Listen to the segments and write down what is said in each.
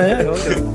yeah. Okay.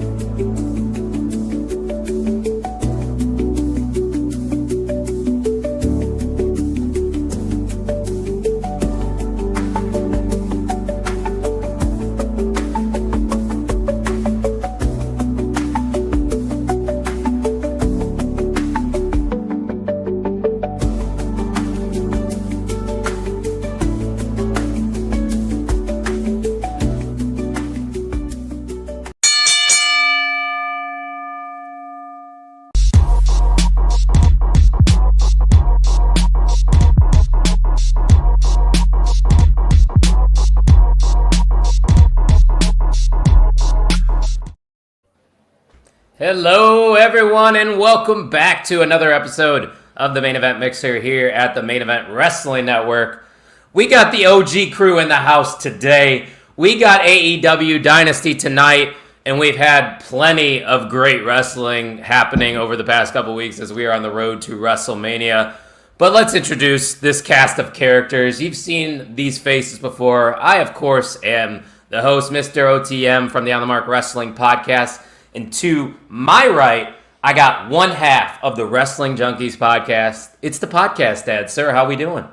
Hello, everyone, and welcome back to another episode of the Main Event Mixer here at the Main Event Wrestling Network. We got the OG crew in the house today. We got AEW Dynasty tonight, and we've had plenty of great wrestling happening over the past couple weeks as we are on the road to WrestleMania. But let's introduce this cast of characters. You've seen these faces before. I, of course, am the host, Mr. OTM from the On the Mark Wrestling Podcast. And to my right, I got one half of the Wrestling Junkies podcast. It's the podcast dad. Sir, how we doing?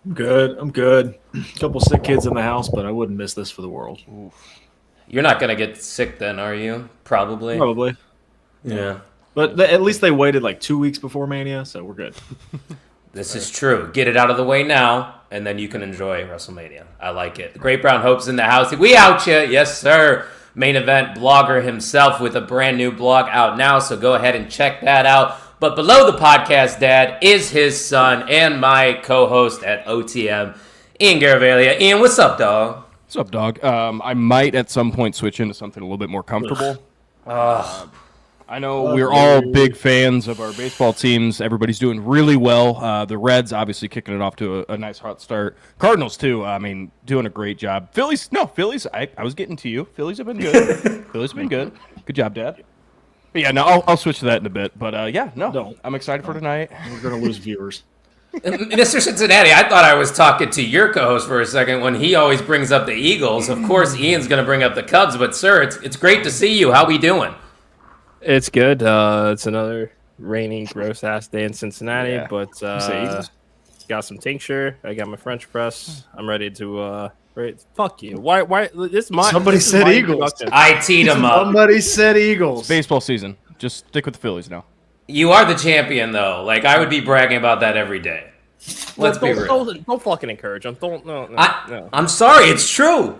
I'm good. A couple sick kids in the house, but I wouldn't miss this for the world. Oof. You're not going to get sick then, are you? Probably. Yeah. But at least they waited like 2 weeks before Mania, so we're good. This is true. Get it out of the way now, and then you can enjoy WrestleMania. I like it. The Great Brown Hope's in the house. We out ya. Yes, sir. Main Event blogger himself with a brand new blog out now, so go ahead and check that out. But below the podcast dad is his son and my co-host at OTM, Ian Garavalia. Ian, what's up, dog? What's up, dog? I might at some point switch into something a little bit more comfortable. I know we're all big fans of our baseball teams. Everybody's doing really well. The Reds obviously kicking it off to a nice hot start. Cardinals too. I mean, doing a great job. Phillies. I was getting to you. Phillies have been good. Phillies have been good. Good job, Dad. But yeah, no, I'll switch to that in a bit. But I'm excited for tonight. We're gonna lose viewers. Mr. Cincinnati, I thought I was talking to your co-host for a second when he always brings up the Eagles. Of course, Ian's going to bring up the Cubs. But sir, it's great to see you. How we doing? It's good. It's another rainy, gross-ass day in Cincinnati, but got some tincture. I got my French press. I'm ready to fuck you. Why? Somebody said Eagles. I teed him up. Somebody said Eagles. It's baseball season. Just stick with the Phillies now. You are the champion, though. Like, I would be bragging about that every day. Let's be real. Don't fucking encourage him. No. I'm sorry. It's true.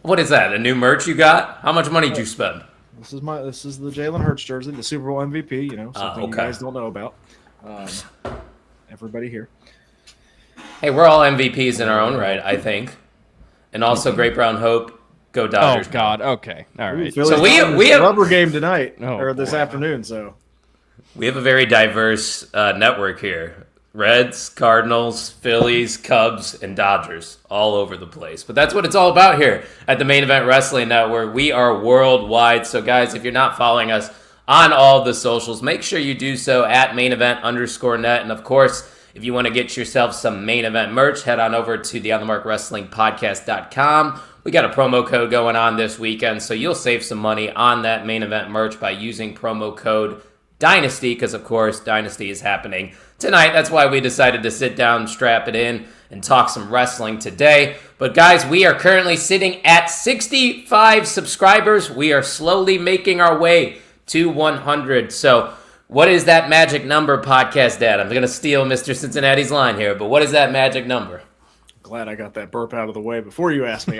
What is that? A new merch you got? How much money did you spend? This is the Jalen Hurts jersey, the Super Bowl MVP. You know, something you guys don't know about. Everybody here. Hey, we're all MVPs in our own right, I think, and also Great Brown Hope. Go Dodgers! Oh God. Okay. All right. So we have rubber game tonight this boy. afternoon. So we have a very diverse network here. Reds, Cardinals, Phillies, Cubs, and Dodgers all over the place. But that's what it's all about here at the Main Event Wrestling Network. We are worldwide. So, guys, if you're not following us on all the socials, make sure you do so at mainevent_net. And, of course, if you want to get yourself some Main Event merch, head on over to the OnTheMarkWrestlingPodcast.com. We got a promo code going on this weekend, so you'll save some money on that Main Event merch by using promo code Dynasty, because, of course, Dynasty is happening tonight. That's why we decided to sit down, strap it in, and talk some wrestling today. But, guys, we are currently sitting at 65 subscribers. We are slowly making our way to 100. So, what is that magic number, podcast dad? I'm going to steal Mr. Cincinnati's line here, but what is that magic number? Glad I got that burp out of the way before you asked me.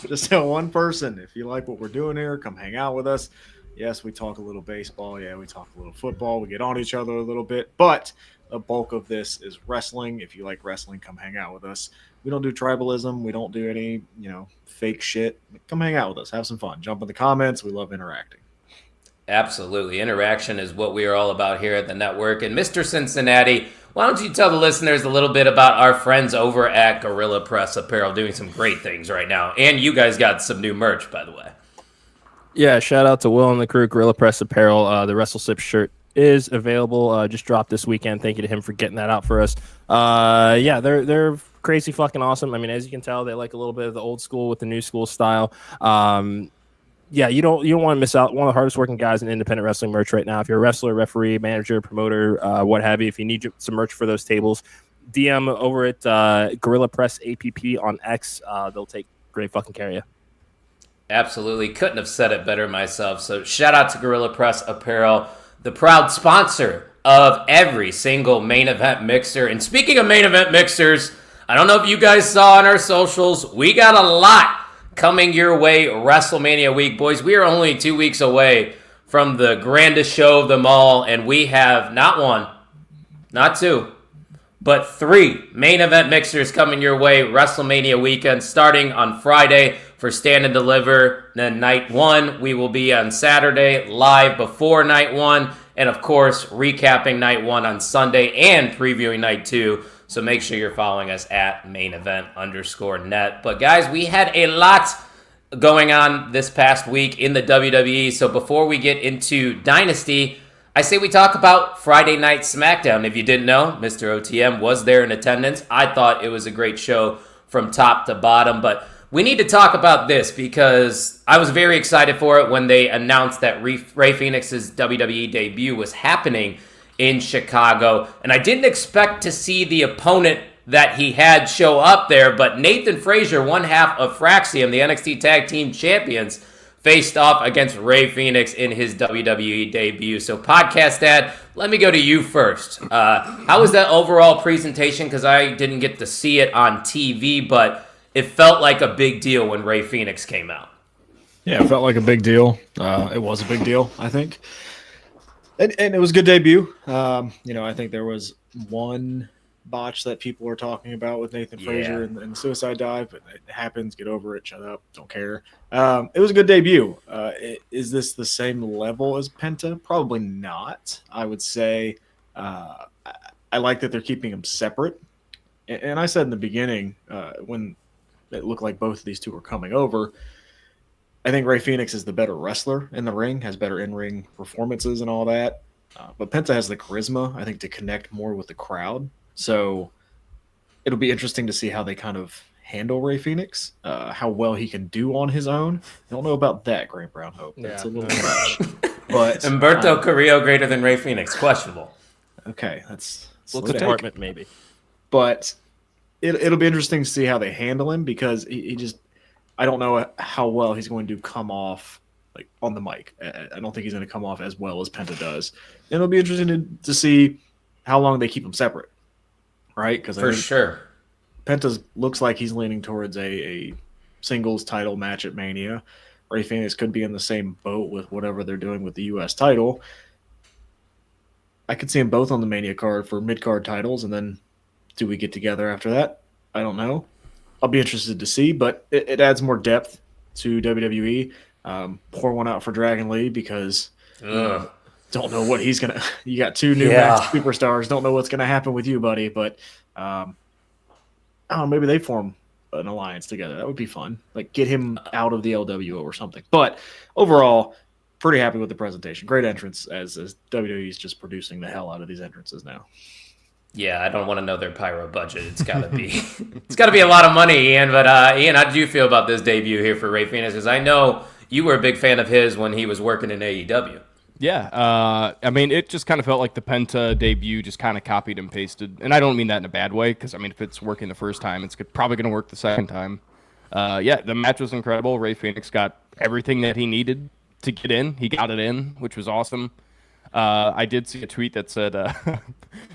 Just tell one person, if you like what we're doing here, come hang out with us. Yes, we talk a little baseball. Yeah, we talk a little football. We get on each other a little bit. But the bulk of this is wrestling. If you like wrestling, come hang out with us. We don't do tribalism. We don't do any, fake shit. Come hang out with us. Have some fun. Jump in the comments. We love interacting. Absolutely. Interaction is what we are all about here at the network. And Mr. Cincinnati, why don't you tell the listeners a little bit about our friends over at Gorilla Press Apparel doing some great things right now. And you guys got some new merch, by the way. Yeah, shout out to Will and the crew, Gorilla Press Apparel. The WrestleSip shirt is available. Just dropped this weekend. Thank you to him for getting that out for us. They're crazy fucking awesome. I mean, as you can tell, they like a little bit of the old school with the new school style. Yeah, you don't want to miss out. One of the hardest working guys in independent wrestling merch right now. If you're a wrestler, referee, manager, promoter, what have you, if you need some merch for those tables, DM over at Gorilla Press APP on X. They'll take great fucking care of you. Absolutely. Couldn't have said it better myself. So shout out to Gorilla Press Apparel, the proud sponsor of every single main event mixer. And speaking of main event mixers, I don't know if you guys saw on our socials, we got a lot coming your way WrestleMania week. Boys, we are only 2 weeks away from the grandest show of them all, and we have not one, not two, but 3 main event mixers coming your way WrestleMania weekend, starting on Friday for Stand and Deliver. Then night 1, we will be on Saturday live before night 1, and of course, recapping night 1 on Sunday and previewing night 2. So make sure you're following us at mainevent_net. But guys, we had a lot going on this past week in the WWE. So before we get into Dynasty, I say we talk about Friday Night SmackDown. If you didn't know, Mr. OTM was there in attendance. I thought it was a great show from top to bottom. But we need to talk about this because I was very excited for it when they announced that Rey Fenix's WWE debut was happening in Chicago. And I didn't expect to see the opponent that he had show up there, but Nathan Frazier, one half of Fraxium, the NXT Tag Team Champions, faced off against Rey Fenix in his WWE debut. So Podcast Dad, let me go to you first. How was that overall presentation? Because I didn't get to see it on TV, but it felt like a big deal when Rey Fenix came out. Yeah, it felt like a big deal. It was a big deal, I think. And it was a good debut. I think there was one botch that people were talking about with Nathan Frazier and the suicide dive, but it happens. Get over it. Shut up. Don't care. It was a good debut. Is this the same level as Penta? Probably not. I would say I like that they're keeping them separate. And I said in the beginning when it looked like both of these two were coming over, I think Rey Fenix is the better wrestler in the ring, has better in-ring performances and all that. But Penta has the charisma, I think, to connect more with the crowd. So it'll be interesting to see how they kind of handle Rey Fenix, how well he can do on his own. I don't know about that, Grant Brown Hope. That's a little much. But Humberto Carrillo greater than Rey Fenix, questionable. Okay, that's department maybe. But it'll be interesting to see how they handle him because he just – I don't know how well he's going to come off like on the mic. I don't think he's going to come off as well as Penta does. And it'll be interesting to see how long they keep him separate, right? Because for sure, Penta looks like he's leaning towards a singles title match at Mania. Rey Fenix could be in the same boat with whatever they're doing with the U.S. title. I could see them both on the Mania card for mid-card titles, and then do we get together after that? I don't know. I'll be interested to see, but it adds more depth to WWE. Pour one out for Dragon Lee because don't know what he's going to – you got 2 new match superstars. Don't know what's going to happen with you, buddy. But I don't know, maybe they form an alliance together. That would be fun. Like get him out of the LWO or something. But overall, pretty happy with the presentation. Great entrance as WWE is just producing the hell out of these entrances now. Yeah, I don't want to know their pyro budget. It's got to be a lot of money, Ian. But Ian, how did you feel about this debut here for Rey Fenix? Because I know you were a big fan of his when he was working in AEW. Yeah, I mean, it just kind of felt like the Penta debut just kind of copied and pasted. And I don't mean that in a bad way, because, I mean, if it's working the first time, it's probably going to work the second time. The match was incredible. Rey Fenix got everything that he needed to get in. He got it in, which was awesome. I did see a tweet that said,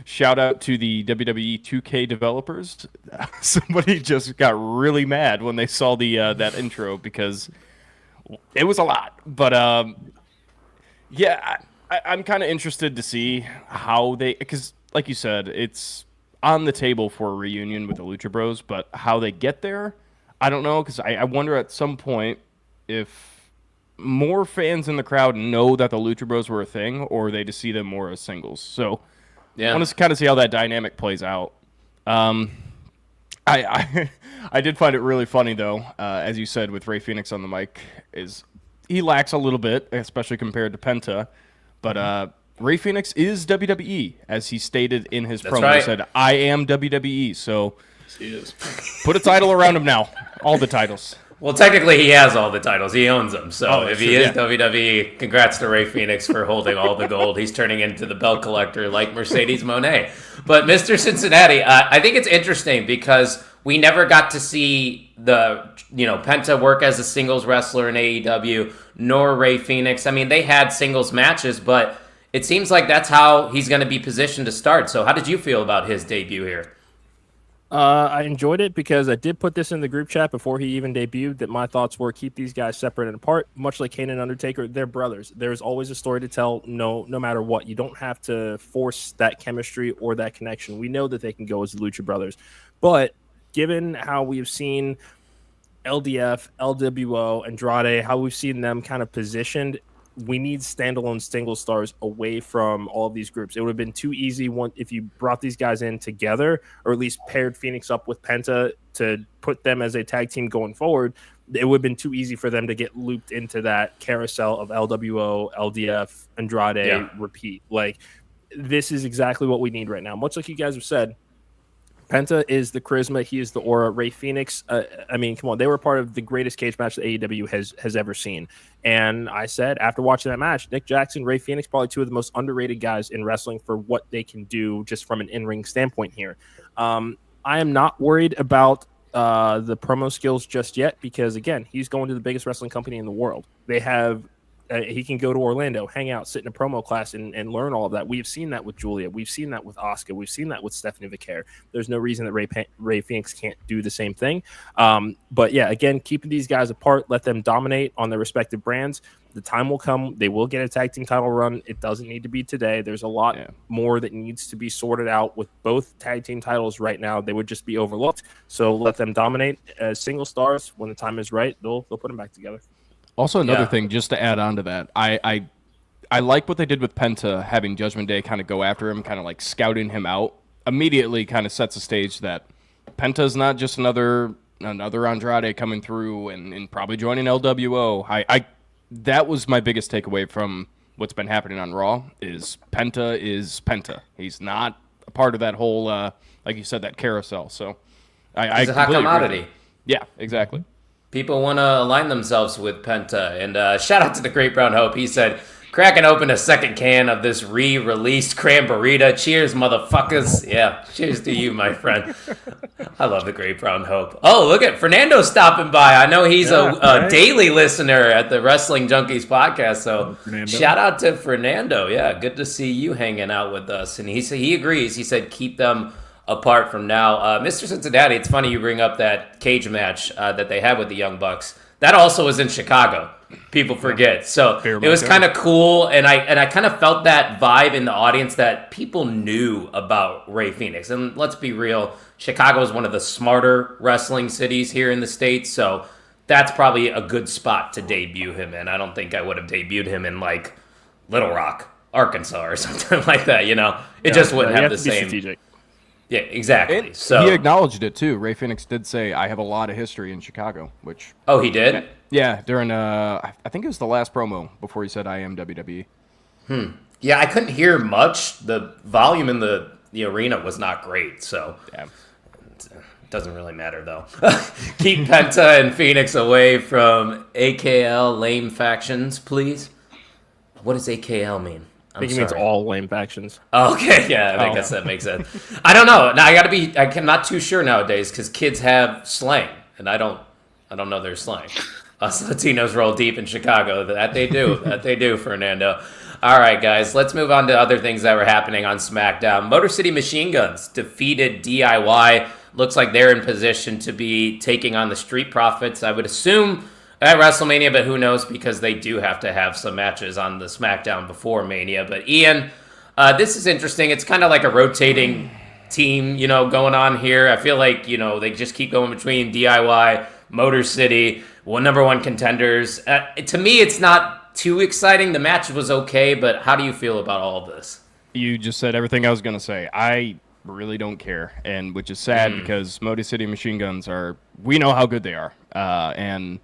shout out to the WWE 2K developers. Somebody just got really mad when they saw the that intro because it was a lot. But, I'm kind of interested to see how they – because, like you said, it's on the table for a reunion with the Lucha Bros, but how they get there, I don't know, because I wonder at some point if – more fans in the crowd know that the Lucha Bros were a thing, or they just see them more as singles. So I want to kind of see how that dynamic plays out. I did find it really funny, though, as you said, with Rey Fenix on the mic, is he lacks a little bit, especially compared to Penta. But Rey Fenix is WWE, as he stated in his promo. Right. He said, I am WWE. So He is. Put a title around him now. All the titles. Well, technically, he has all the titles. He owns them. So if he is yeah. WWE, congrats to Ray Phoenix for holding all the gold. He's turning into the belt collector like Mercedes Moné. But Mr. Cincinnati, I think it's interesting because we never got to see Penta work as a singles wrestler in AEW, nor Ray Phoenix. I mean, they had singles matches, but it seems like that's how he's going to be positioned to start. So how did you feel about his debut here? I enjoyed it because I did put this in the group chat before he even debuted that my thoughts were keep these guys separate and apart, much like Kane and Undertaker. They're brothers. There's always a story to tell, no matter what. You don't have to force that chemistry or that connection. We know that they can go as the Lucha Brothers. But given how we've seen LDF, LWO, Andrade, how we've seen them kind of positioned, we need standalone single stars away from all of these groups. It would have been too easy if you brought these guys in together, or at least paired Phoenix up with Penta to put them as a tag team going forward. It would have been too easy for them to get looped into that carousel of LWO, LDF, Andrade, repeat. Like, this is exactly what we need right now. Much like you guys have said, Penta is the charisma. He is the aura. Ray Phoenix, I mean, come on. They were part of the greatest cage match that AEW has ever seen. And I said, after watching that match, Nick Jackson, Ray Phoenix, probably two of the most underrated guys in wrestling for what they can do just from an in-ring standpoint here. I am not worried about the promo skills just yet because, again, he's going to the biggest wrestling company in the world. They have he can go to Orlando, hang out, sit in a promo class, and learn all of that. We've seen that with Julia. We've seen that with Asuka. We've seen that with Stephanie Vicaire. There's no reason that Ray Phoenix can't do the same thing. But, yeah, again, keeping these guys apart, let them dominate on their respective brands. The time will come. They will get a tag team title run. It doesn't need to be today. There's a lot more that needs to be sorted out with both tag team titles right now. They would just be overlooked. So let them dominate as single stars. When the time is right, they'll put them back together. Also, another thing, just to add on to that, I like what they did with Penta, having Judgment Day kind of go after him, kind of like scouting him out. Immediately kind of sets a stage that Penta's not just another Andrade coming through and probably joining LWO. That was my biggest takeaway from what's been happening on Raw is Penta. He's not a part of that whole, like you said, that carousel. So He's a hot commodity. Yeah, exactly. People want to align themselves with Penta. And shout out to the Great Brown Hope. He said, cracking open a second can of this re-released Cranberita. Cheers, motherfuckers. Yeah, cheers to you, my friend. I love the Great Brown Hope. Oh, look at Fernando stopping by. I know he's a daily listener at the Wrestling Junkies podcast. So shout out to Fernando. Yeah, good to see you hanging out with us. And he agrees. He said, keep them apart from now. Mr. Cincinnati, it's funny you bring up that cage match that they had with the Young Bucks. That also was in Chicago. People forget. So it was kind of cool, and I kind of felt that vibe in the audience that people knew about Ray Phoenix. And let's be real, Chicago is one of the smarter wrestling cities here in the States, so that's probably a good spot to debut him in. I don't think I would have debuted him in, like, Little Rock, Arkansas, or something like that, It just wouldn't have the same... Strategic. Yeah, exactly. And he acknowledged it too. Ray Phoenix did say, "I have a lot of history in Chicago," which he did. Yeah, during I think it was the last promo before he said, "I am WWE." Yeah, I couldn't hear much. The volume in the arena was not great, so it doesn't really matter though. Keep Penta and Phoenix away from AKL lame factions, please. What does AKL mean? I think he means all lame factions. Oh, okay, yeah, I guess that makes sense. I don't know. Now I'm not too sure nowadays because kids have slang, and I don't know their slang. Us Latinos roll deep in Chicago. That they do, Fernando. All right, guys, let's move on to other things that were happening on SmackDown. Motor City Machine Guns defeated DIY. Looks like they're in position to be taking on the Street Profits. I would assume at WrestleMania, but who knows, because they do have to have some matches on the SmackDown before Mania. But Ian, this is interesting. It's kind of like a rotating team, going on here. I feel like, they just keep going between DIY, Motor City, number one contenders. To me, it's not too exciting. The match was okay, but how do you feel about all of this? You just said everything I was going to say. I really don't care, and which is sad because Motor City Machine Guns we know how good they are, and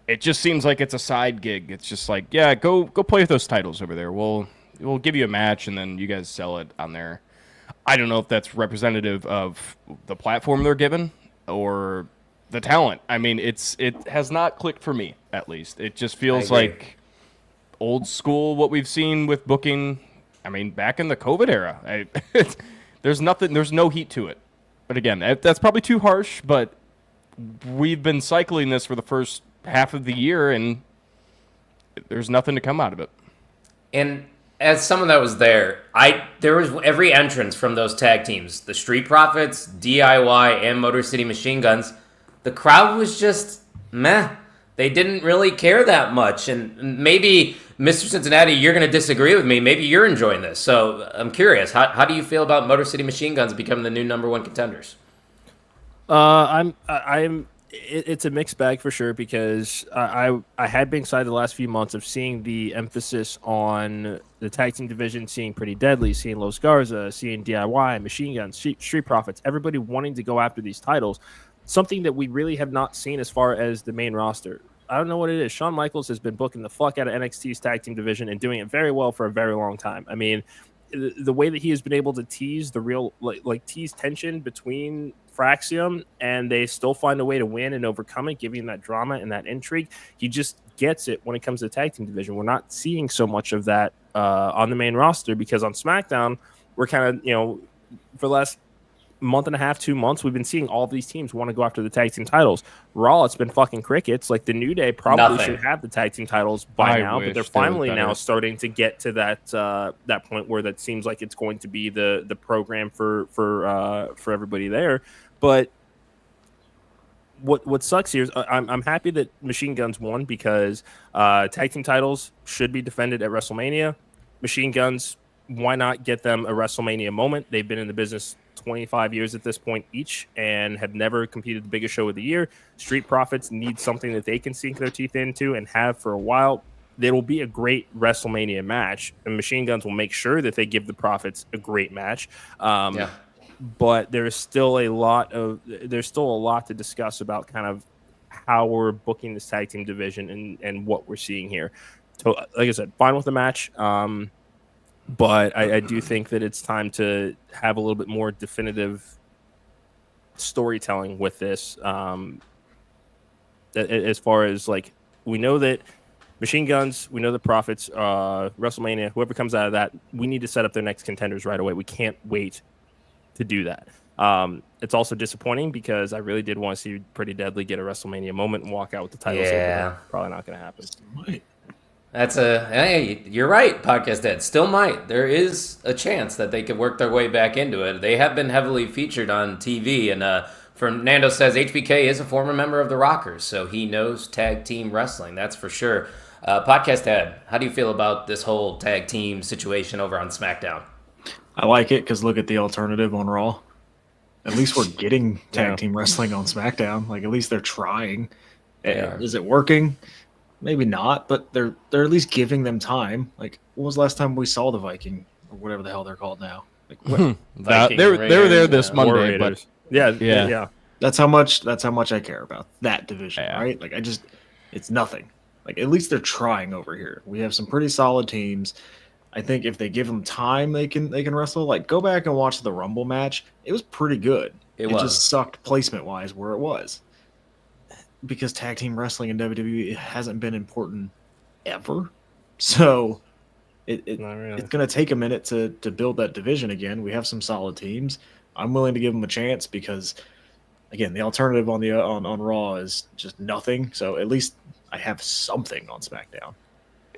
it just seems like it's a side gig. It's just like, yeah, go play with those titles over there. We'll give you a match, and then you guys sell it on there. I don't know if that's representative of the platform they're given or the talent. I mean, it has not clicked for me, at least. It just feels like old school what we've seen with booking. I mean, back in the COVID era, there's no heat to it. But again, that's probably too harsh, but we've been cycling this for the first half of the year, and there's nothing to come out of it. And as someone that was there was every entrance from those tag teams, the Street Profits, DIY, and Motor City Machine Guns, the crowd was just meh. They didn't really care that much. And maybe, Mr. Cincinnati, you're going to disagree with me. Maybe you're enjoying this. So I'm curious. How do you feel about Motor City Machine Guns becoming the new number one contenders? It's a mixed bag for sure, because I had been excited the last few months of seeing the emphasis on the tag team division, seeing Pretty Deadly, seeing Los Garza, seeing DIY, Machine Guns, Street Profits, everybody wanting to go after these titles. Something that we really have not seen as far as the main roster. I don't know what it is. Shawn Michaels has been booking the fuck out of NXT's tag team division and doing it very well for a very long time. I mean, the way that he has been able to tease the real, tease tension between Fraxium, and they still find a way to win and overcome it, giving that drama and that intrigue. He just gets it when it comes to the tag team division. We're not seeing so much of that on the main roster, because on SmackDown, we're kind of, for the last month and a half, 2 months, we've been seeing all of these teams want to go after the tag team titles. Raw, it's been fucking crickets. Like, the New Day probably should have the tag team titles by now, but they're finally now starting to get to that point where that seems like it's going to be the program for everybody there. But what sucks here is I'm happy that Machine Guns won, because tag team titles should be defended at WrestleMania. Machine Guns, why not get them a WrestleMania moment? They've been in the business 25 years at this point each and have never competed the biggest show of the year. Street Profits need something that they can sink their teeth into and have for a while. There will be a great WrestleMania match, and Machine Guns will make sure that they give the Profits a great match. But there's still a lot to discuss about kind of how we're booking this tag team division and what we're seeing here. So, like I said, fine with the match. But I do think that it's time to have a little bit more definitive storytelling with this. As far as, like, we know that Machine Guns, we know the Profits, WrestleMania, whoever comes out of that, we need to set up their next contenders right away. We can't wait to do that. It's also disappointing, because I really did want to see Pretty Deadly get a WrestleMania moment and walk out with the title. Yeah. Probably not going to happen. Might. Hey, you're right, Podcast Ed. Still might. There is a chance that they could work their way back into it. They have been heavily featured on TV, and Fernando says HBK is a former member of the Rockers, so he knows tag team wrestling, that's for sure. Podcast Ed, how do you feel about this whole tag team situation over on SmackDown? I like it, because look at the alternative on Raw. At least we're getting tag team wrestling on SmackDown. Like, at least they're trying. Is it working? Maybe not, but they're at least giving them time. Like, when was the last time we saw the Viking, or whatever the hell they're called now? Like, what? They were there this Monday, but yeah. That's how much I care about that division, right? Like, it's nothing. Like, at least they're trying over here. We have some pretty solid teams. I think if they give them time, they can wrestle. Like, go back and watch the Rumble match. It was pretty good. It just sucked placement wise where it was, because tag team wrestling in WWE hasn't been important ever. So it's going to take a minute to build that division again. We have some solid teams. I'm willing to give them a chance, because, again, the alternative on Raw is just nothing. So at least I have something on SmackDown.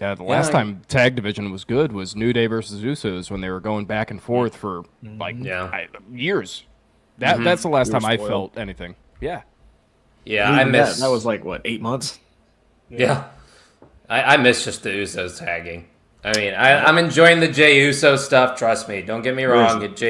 Yeah, the last time tag division was good was New Day versus Usos, when they were going back and forth for years. That's the last time I felt anything. Yeah. Yeah, I miss that was like, what, 8 months? Yeah. I miss just the Usos tagging. I mean, I'm enjoying the Jey Uso stuff. Trust me. Don't get me wrong. It's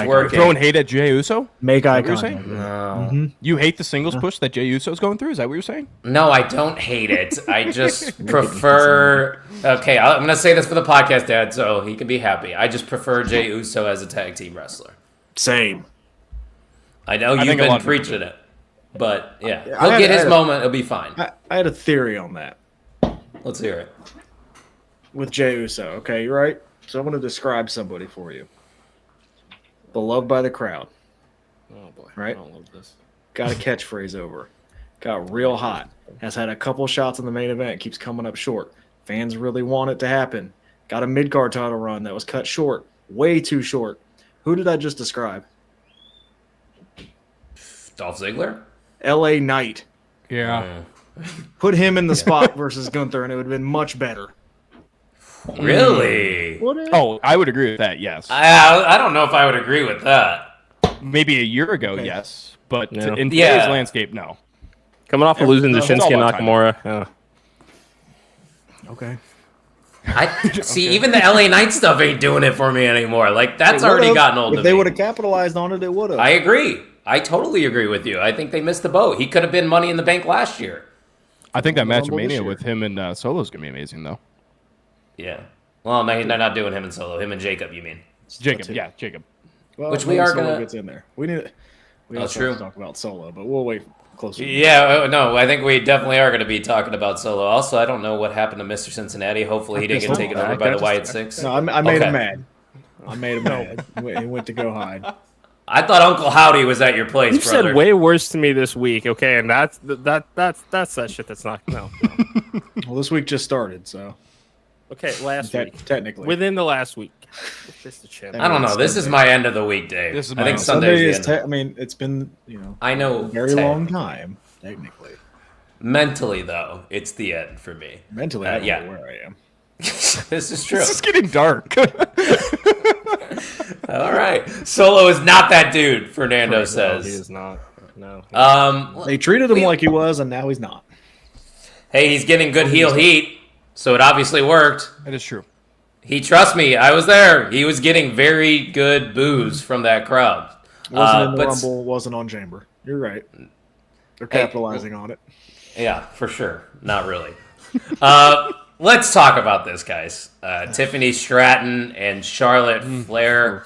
working. Throwing hate at Jey Uso? Make eye contact. No. You hate the singles push that Jey Uso's going through? Is that what you're saying? No, I don't hate it. I just prefer... Okay, I'm going to say this for the podcast, Dad, so he can be happy. I just prefer Jey Uso as a tag team wrestler. Same. I know you've been preaching it. But, yeah. He'll get his moment. It'll be fine. I had a theory on that. Let's hear it. With Jey Uso, okay, you're right. So I'm going to describe somebody for you. beloved by the crowd. Oh boy, right? I don't love this. Got a catchphrase over. Got real hot. Has had a couple shots in the main event. Keeps coming up short. Fans really want it to happen. Got a mid-card title run that was cut short. Way too short. Who did I just describe? Dolph Ziggler? LA Knight. Yeah. Put him in the spot versus Gunther, and it would have been much better. Really? Oh, I would agree with that, yes. I don't know if I would agree with that. Maybe a year ago, yes. But Yeah. in today's landscape, no. Coming off of losing to It's all Shinsuke about Nakamura. Yeah. Okay. I see. Even the LA Knight stuff ain't doing it for me anymore. Like that's already gotten old. If they would have capitalized on it, they would have. I agree. I totally agree with you. I think they missed the boat. He could have been Money in the Bank last year. I think that match of Rumble this Mania year. with him and Solo is going to be amazing, though. Yeah. Well, no, they're not doing him and Solo. Him and Jacob, you mean? Jacob, yeah, Jacob. Well, Which we maybe are Solo gonna- gets in there. We Oh, also true. have to talk about Solo, but we'll wait closer. Yeah, no, I think we definitely are going to be talking about Solo. Also, I don't know what happened to Mr. Cincinnati. Hopefully, he didn't get taken over by the Wyatt Six. No, I made Okay. him mad. I made him mad. He went to go hide. I thought Uncle Howdy was at your place, You've brother. said way worse to me this week, okay? And that's that shit that's not no. Well, this week just started, so Okay, last week. technically. Within the last week. Just a champ. I don't know. This is my end of the week, Dave. This is I my think end. Sunday's Sunday the is. end. I mean, it's been I know. a very long time. Technically, Mentally, though, it's the end for me. mentally, I don't yeah. know where I am. This is true. This is getting dark. All right. Solo is not that dude, Fernando No, he says. is not. No. They treated him like he was, and now he's not. Hey, he's getting good heel heat, so it obviously worked. That is true. He trusts me. I was there. He was getting very good boos from that crowd. Wasn't in the but- Rumble. Wasn't on Chamber. You're right. They're capitalizing on it. Yeah, for sure. Not really. Let's talk about this, guys. Tiffany Stratton and Charlotte Flair.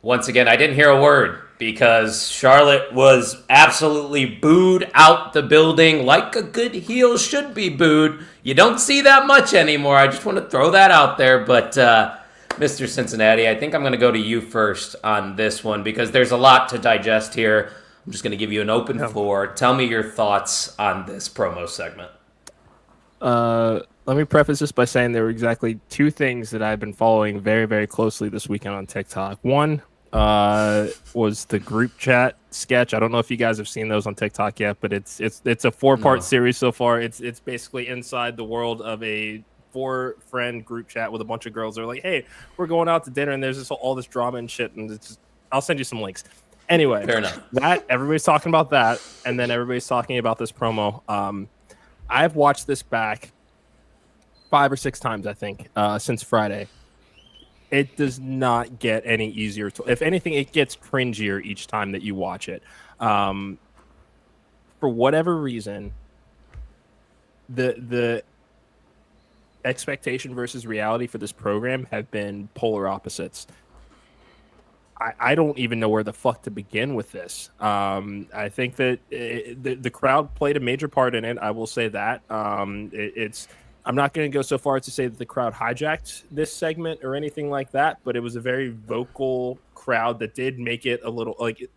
Once again, I didn't hear a word because Charlotte was absolutely booed out the building like a good heel should be booed. You don't see that much anymore. I just want to throw that out there. But Mr. Cincinnati, I think I'm going to go to you first on this one because there's a lot to digest here. I'm just going to give you an open floor. Tell me your thoughts on this promo segment. Let me preface this by saying there were exactly two things that I've been following very, very closely this weekend on TikTok. One was the group chat sketch. I don't know if you guys have seen those on TikTok yet, but it's a 4-part series so far. It's basically inside the world of a 4-friend group chat with a bunch of girls. They're like, "Hey, we're going out to dinner," and there's all this drama and shit. And it's just, I'll send you some links. Anyway, Fair enough. that everybody's talking about that, and then everybody's talking about this promo. I've watched this back 5 or 6 times, I think, since Friday. It does not get any easier. If anything, it gets cringier each time that you watch it. For whatever reason, the expectation versus reality for this program have been polar opposites. I don't even know where the fuck to begin with this. I think that the crowd played a major part in it. I will say that. I'm not going to go so far as to say that the crowd hijacked this segment or anything like that, but it was a very vocal crowd that did make it a little like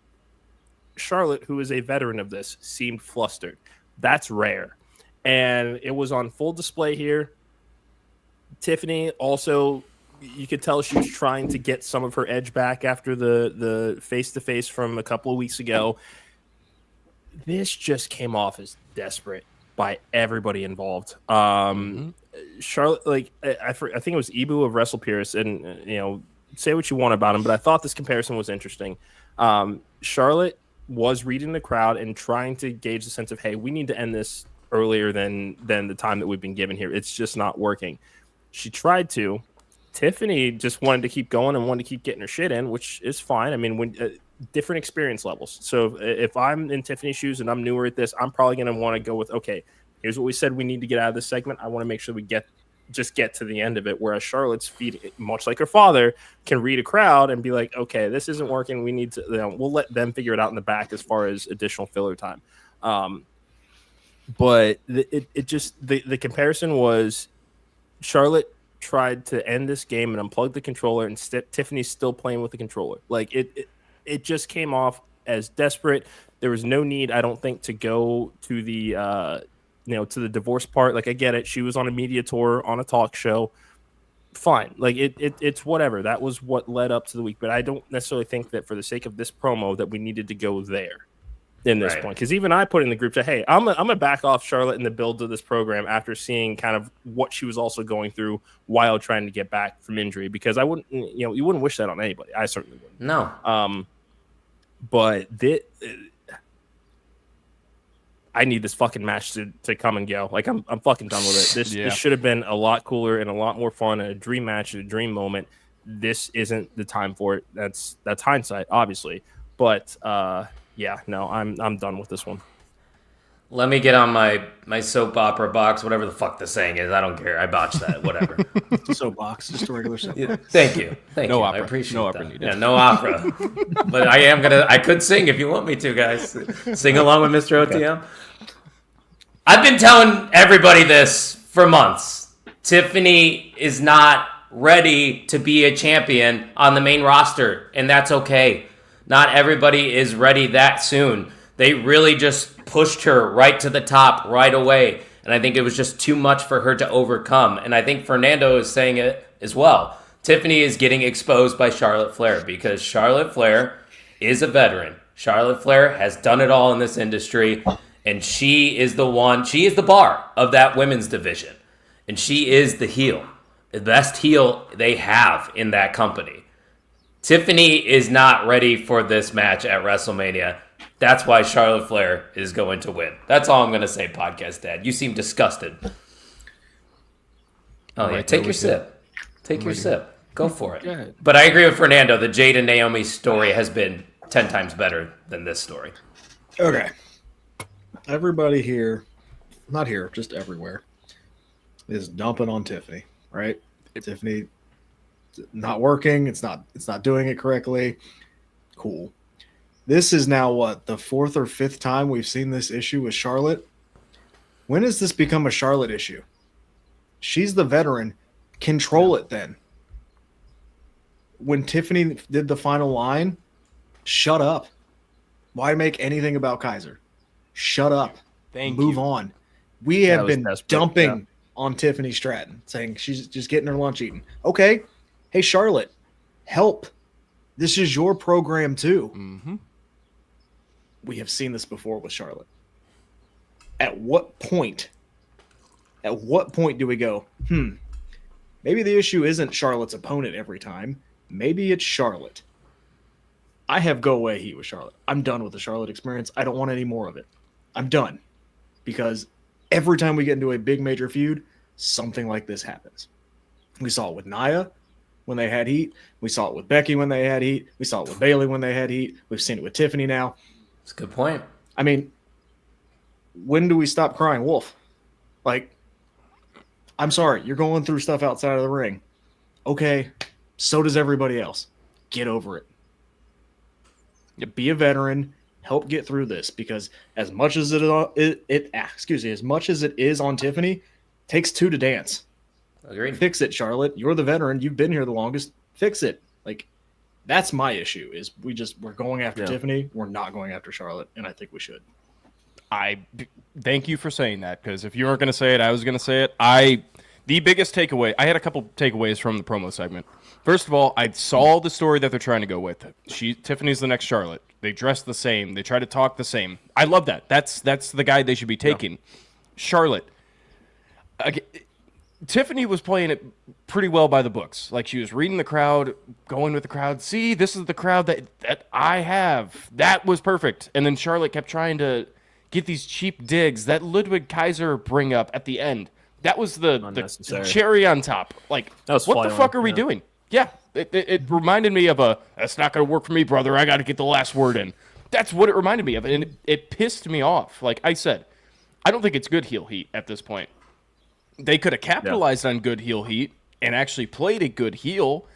Charlotte, who is a veteran of this, seemed flustered. That's rare. And it was on full display here. Tiffany also, you could tell she was trying to get some of her edge back after the face-to-face from a couple of weeks ago. This just came off as desperate by everybody involved. Charlotte, like I think it was Ibu of WrestlePierce, and say what you want about him, but I thought this comparison was interesting. Charlotte was reading the crowd and trying to gauge the sense of, hey, we need to end this earlier than the time that we've been given here. It's just not working. She tried to. Tiffany just wanted to keep going and wanted to keep getting her shit in, which is fine. I mean, when different experience levels. So if I'm in Tiffany's shoes and I'm newer at this, I'm probably going to want to go with, okay, here's what we said we need to get out of this segment. I want to make sure we get to the end of it. Whereas Charlotte's feet, much like her father, can read a crowd and be like, okay, this isn't working. We need to, we'll let them figure it out in the back as far as additional filler time. But it just, the comparison was Charlotte tried to end this game and unplug the controller, and Tiffany's still playing with the controller. Like it just came off as desperate. There was no need, I don't think, to go to the to the divorce part. Like, I get it. She was on a media tour on a talk show. Fine. Like it's whatever. That was what led up to the week. But I don't necessarily think that for the sake of this promo that we needed to go there in this point. Because even I put in the group chat, hey, I'm gonna back off Charlotte in the build of this program after seeing kind of what she was also going through while trying to get back from injury. Because I wouldn't, you wouldn't wish that on anybody. I certainly wouldn't. No. But I need this fucking match to come and go. Like, I'm fucking done with it. This should have been a lot cooler and a lot more fun, and a dream match, a dream moment. This isn't the time for it. That's hindsight, obviously. But I'm done with this one. Let me get on my soap opera box, whatever the fuck the saying is. I don't care. I botched that. Whatever. Soapbox, just a regular soapbox. Thank you. No you. Opera. I appreciate no that. Opera needed. Yeah, no opera. But I could sing if you want me to, guys. Sing along with Mr. OTM. I've been telling everybody this for months. Tiffany is not ready to be a champion on the main roster, and that's okay. Not everybody is ready that soon. They really just pushed her right to the top right away, and I think it was just too much for her to overcome. And I think Fernando is saying it as well. Tiffany is getting exposed by Charlotte Flair because Charlotte Flair is a veteran. Charlotte Flair has done it all in this industry, and she is the bar of that women's division. And she is the heel, the best heel they have in that company. Tiffany is not ready for this match at WrestleMania. That's why Charlotte Flair is going to win. That's all I'm going to say, Podcast Dad. You seem disgusted. Oh, yeah. Take your sip. Take your sip. Go for it. But I agree with Fernando. The Jade and Naomi story has been 10 times better than this story. Okay. Everybody here, not here, just everywhere, is dumping on Tiffany, right? Tiffany not working. It's not doing it correctly. Cool. This is now what, the fourth or fifth time we've seen this issue with Charlotte? When has this become a Charlotte issue? She's the veteran. Control it then. When Tiffany did the final line, shut up. Why make anything about Kaiser? Shut up. Move on. We have been dumping on Tiffany Stratton, saying she's just getting her lunch eaten. Okay. Hey, Charlotte, help. This is your program too. Mm-hmm. We have seen this before with Charlotte. At what point do we go, maybe the issue isn't Charlotte's opponent every time. Maybe it's Charlotte. I have go away heat with Charlotte. I'm done with the Charlotte experience. I don't want any more of it. I'm done. Because every time we get into a big major feud, something like this happens. We saw it with Nia when they had heat. We saw it with Becky when they had heat. We saw it with Bayley when they had heat. We've seen it with Tiffany now. That's a good point. I mean, when do we stop crying wolf? Like, I'm sorry, you're going through stuff outside of the ring. Okay, so does everybody else. Get over it. Be a veteran. Help get through this, because as much as as much as it is on Tiffany, takes two to dance. Agreed. Fix it, Charlotte. You're the veteran. You've been here the longest. Fix it. Like, that's my issue. Is we're going after Tiffany. We're not going after Charlotte, and I think we should. I thank you for saying that, because if you weren't going to say it, I was going to say it. The biggest takeaway, I had a couple takeaways from the promo segment. First of all, I saw the story that they're trying to go with. Tiffany's the next Charlotte. They dress the same. They try to talk the same. I love that. That's the guy they should be taking. Yeah. Charlotte. Tiffany was playing it pretty well by the books. Like, she was reading the crowd, going with the crowd. See, this is the crowd that I have. That was perfect. And then Charlotte kept trying to get these cheap digs that Ludwig Kaiser bring up at the end. That was the cherry on top. Like, what the fuck are we doing? Yeah, it reminded me of that's not going to work for me, brother. I got to get the last word in. That's what it reminded me of. And it pissed me off. Like I said, I don't think it's good heel heat at this point. They could have capitalized on good heel heat and actually played a good heel.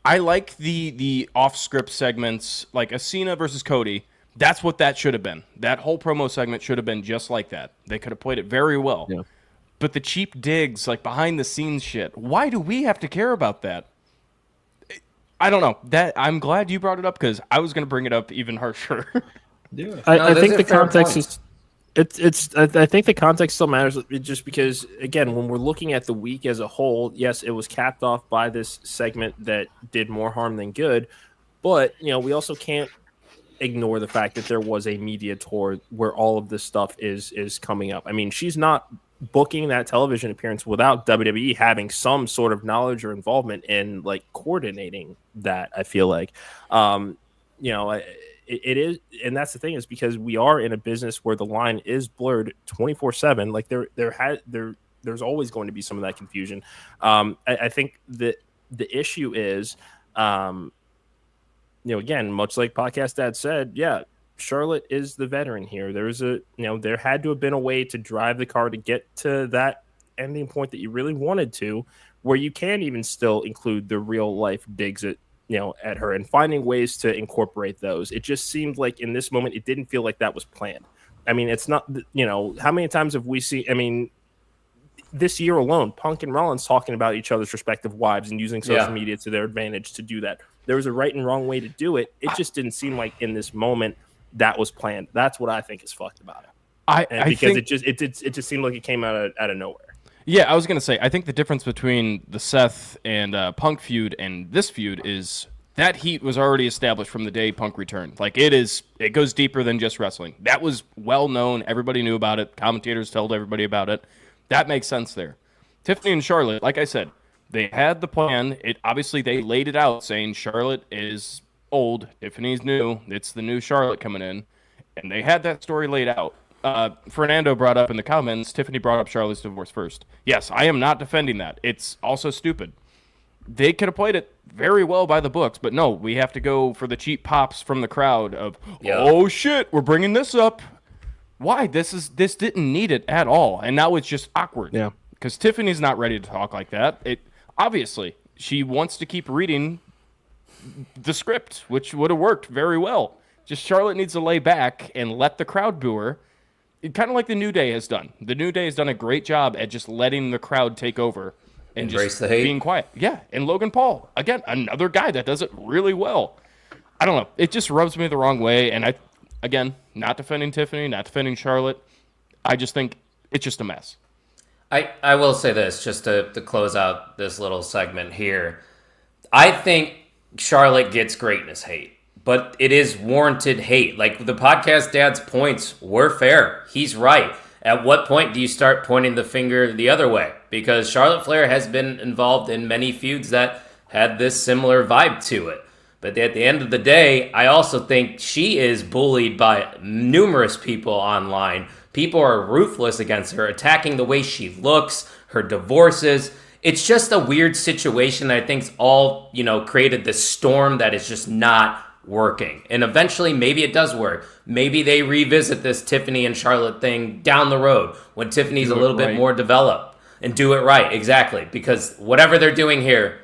I like the off-script segments, like a Cena versus Cody. That's what that should have been. That whole promo segment should have been just like that. They could have played it very well. Yeah. But the cheap digs, like behind the scenes shit, why do we have to care about that? I don't know. That I'm glad you brought it up because I was going to bring it up even harsher. Yeah. I think the context is I think the context still matters just because, again, when we're looking at the week as a whole, yes, it was capped off by this segment that did more harm than good. But, we also can't ignore the fact that there was a media tour where all of this stuff is coming up. I mean, she's not booking that television appearance without WWE having some sort of knowledge or involvement in like coordinating that. I feel like, it is, and that's the thing, is because we are in a business where the line is blurred 24/7. Like there's always going to be some of that confusion. I think that the issue is, again, much like Podcast Dad said, yeah, Charlotte is the veteran here. There had to have been a way to drive the car to get to that ending point that you really wanted to, where you can even still include the real life digs at her and finding ways to incorporate those. It just seemed like in this moment, it didn't feel like that was planned. I mean, it's not, how many times have we seen, this year alone, Punk and Rollins talking about each other's respective wives and using social media to their advantage to do that. There was a right and wrong way to do it. It just didn't seem like in this moment that was planned. That's what I think is fucked about it. It just seemed like it came out of nowhere. Yeah, I was going to say, I think the difference between the Seth and Punk feud and this feud is that heat was already established from the day Punk returned. Like, it goes deeper than just wrestling. That was well known. Everybody knew about it. Commentators told everybody about it. That makes sense there. Tiffany and Charlotte, like I said, they had the plan. Obviously, they laid it out saying Charlotte is old, Tiffany's new. It's the new Charlotte coming in. And they had that story laid out. Fernando brought up in the comments, Tiffany brought up Charlotte's divorce first. Yes, I am not defending that. It's also stupid. They could have played it very well by the books, but no, we have to go for the cheap pops from the crowd of, oh shit, we're bringing this up. Why? This didn't need it at all, and now it's just awkward. Yeah, because Tiffany's not ready to talk like that. Obviously, she wants to keep reading the script, which would have worked very well. Just Charlotte needs to lay back and let the crowd boo her. Kind of like the New Day has done. The New Day has done a great job at just letting the crowd take over and embrace just the hate. Being quiet. Yeah, and Logan Paul, again, another guy that does it really well. I don't know. It just rubs me the wrong way, and again, not defending Tiffany, not defending Charlotte. I just think it's just a mess. I will say this, just to close out this little segment here. I think Charlotte gets greatness hate. But it is warranted hate. Like, the Podcast Dad's points were fair. He's right. At what point do you start pointing the finger the other way? Because Charlotte Flair has been involved in many feuds that had this similar vibe to it. But at the end of the day, I also think she is bullied by numerous people online. People are ruthless against her, attacking the way she looks, her divorces. It's just a weird situation that I think's all, created this storm that is just not working. And eventually maybe it does work. Maybe they revisit this Tiffany and Charlotte thing down the road when Tiffany's a little bit more developed and do it right. Exactly. Because whatever they're doing here,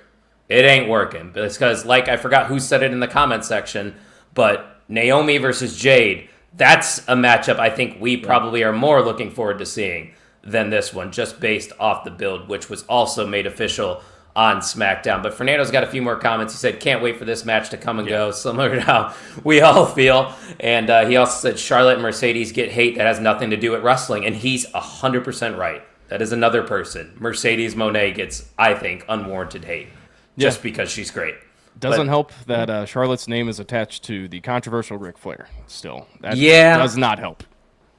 it ain't working. But it's because, like, I forgot who said it in the comment section, but Naomi versus Jade, that's a matchup I think we probably are more looking forward to seeing than this one, just based off the build, which was also made official on SmackDown. But Fernando's got a few more comments. He said, can't wait for this match to come and go, similar to how we all feel. And he also said, Charlotte and Mercedes get hate that has nothing to do with wrestling. And he's 100% right. That is another person. Mercedes Moné gets, I think, unwarranted hate just because she's great. Doesn't help that Charlotte's name is attached to the controversial Ric Flair still. That does not help.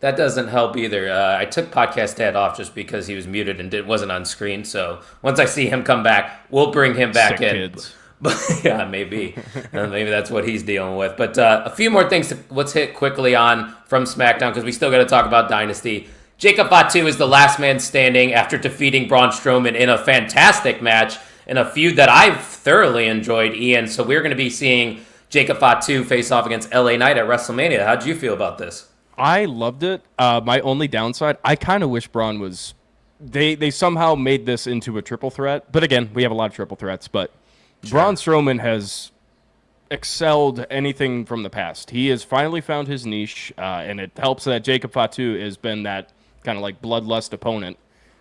That doesn't help either. I took Podcast Dad off just because he was muted and wasn't on screen. So once I see him come back, we'll bring him back Sick in. Kids. But yeah, maybe. Maybe that's what he's dealing with. But a few more things let's hit quickly on from SmackDown because we still got to talk about Dynasty. Jacob Fatu is the last man standing after defeating Braun Strowman in a fantastic match in a feud that I've thoroughly enjoyed, Ian. So we're going to be seeing Jacob Fatu face off against LA Knight at WrestleMania. How'd you feel about this? I loved it. My only downside, I kind of wish Braun was... They somehow made this into a triple threat. But again, we have a lot of triple threats. But Braun Strowman has excelled anything from the past. He has finally found his niche. And it helps that Jacob Fatu has been that kind of like bloodlust opponent.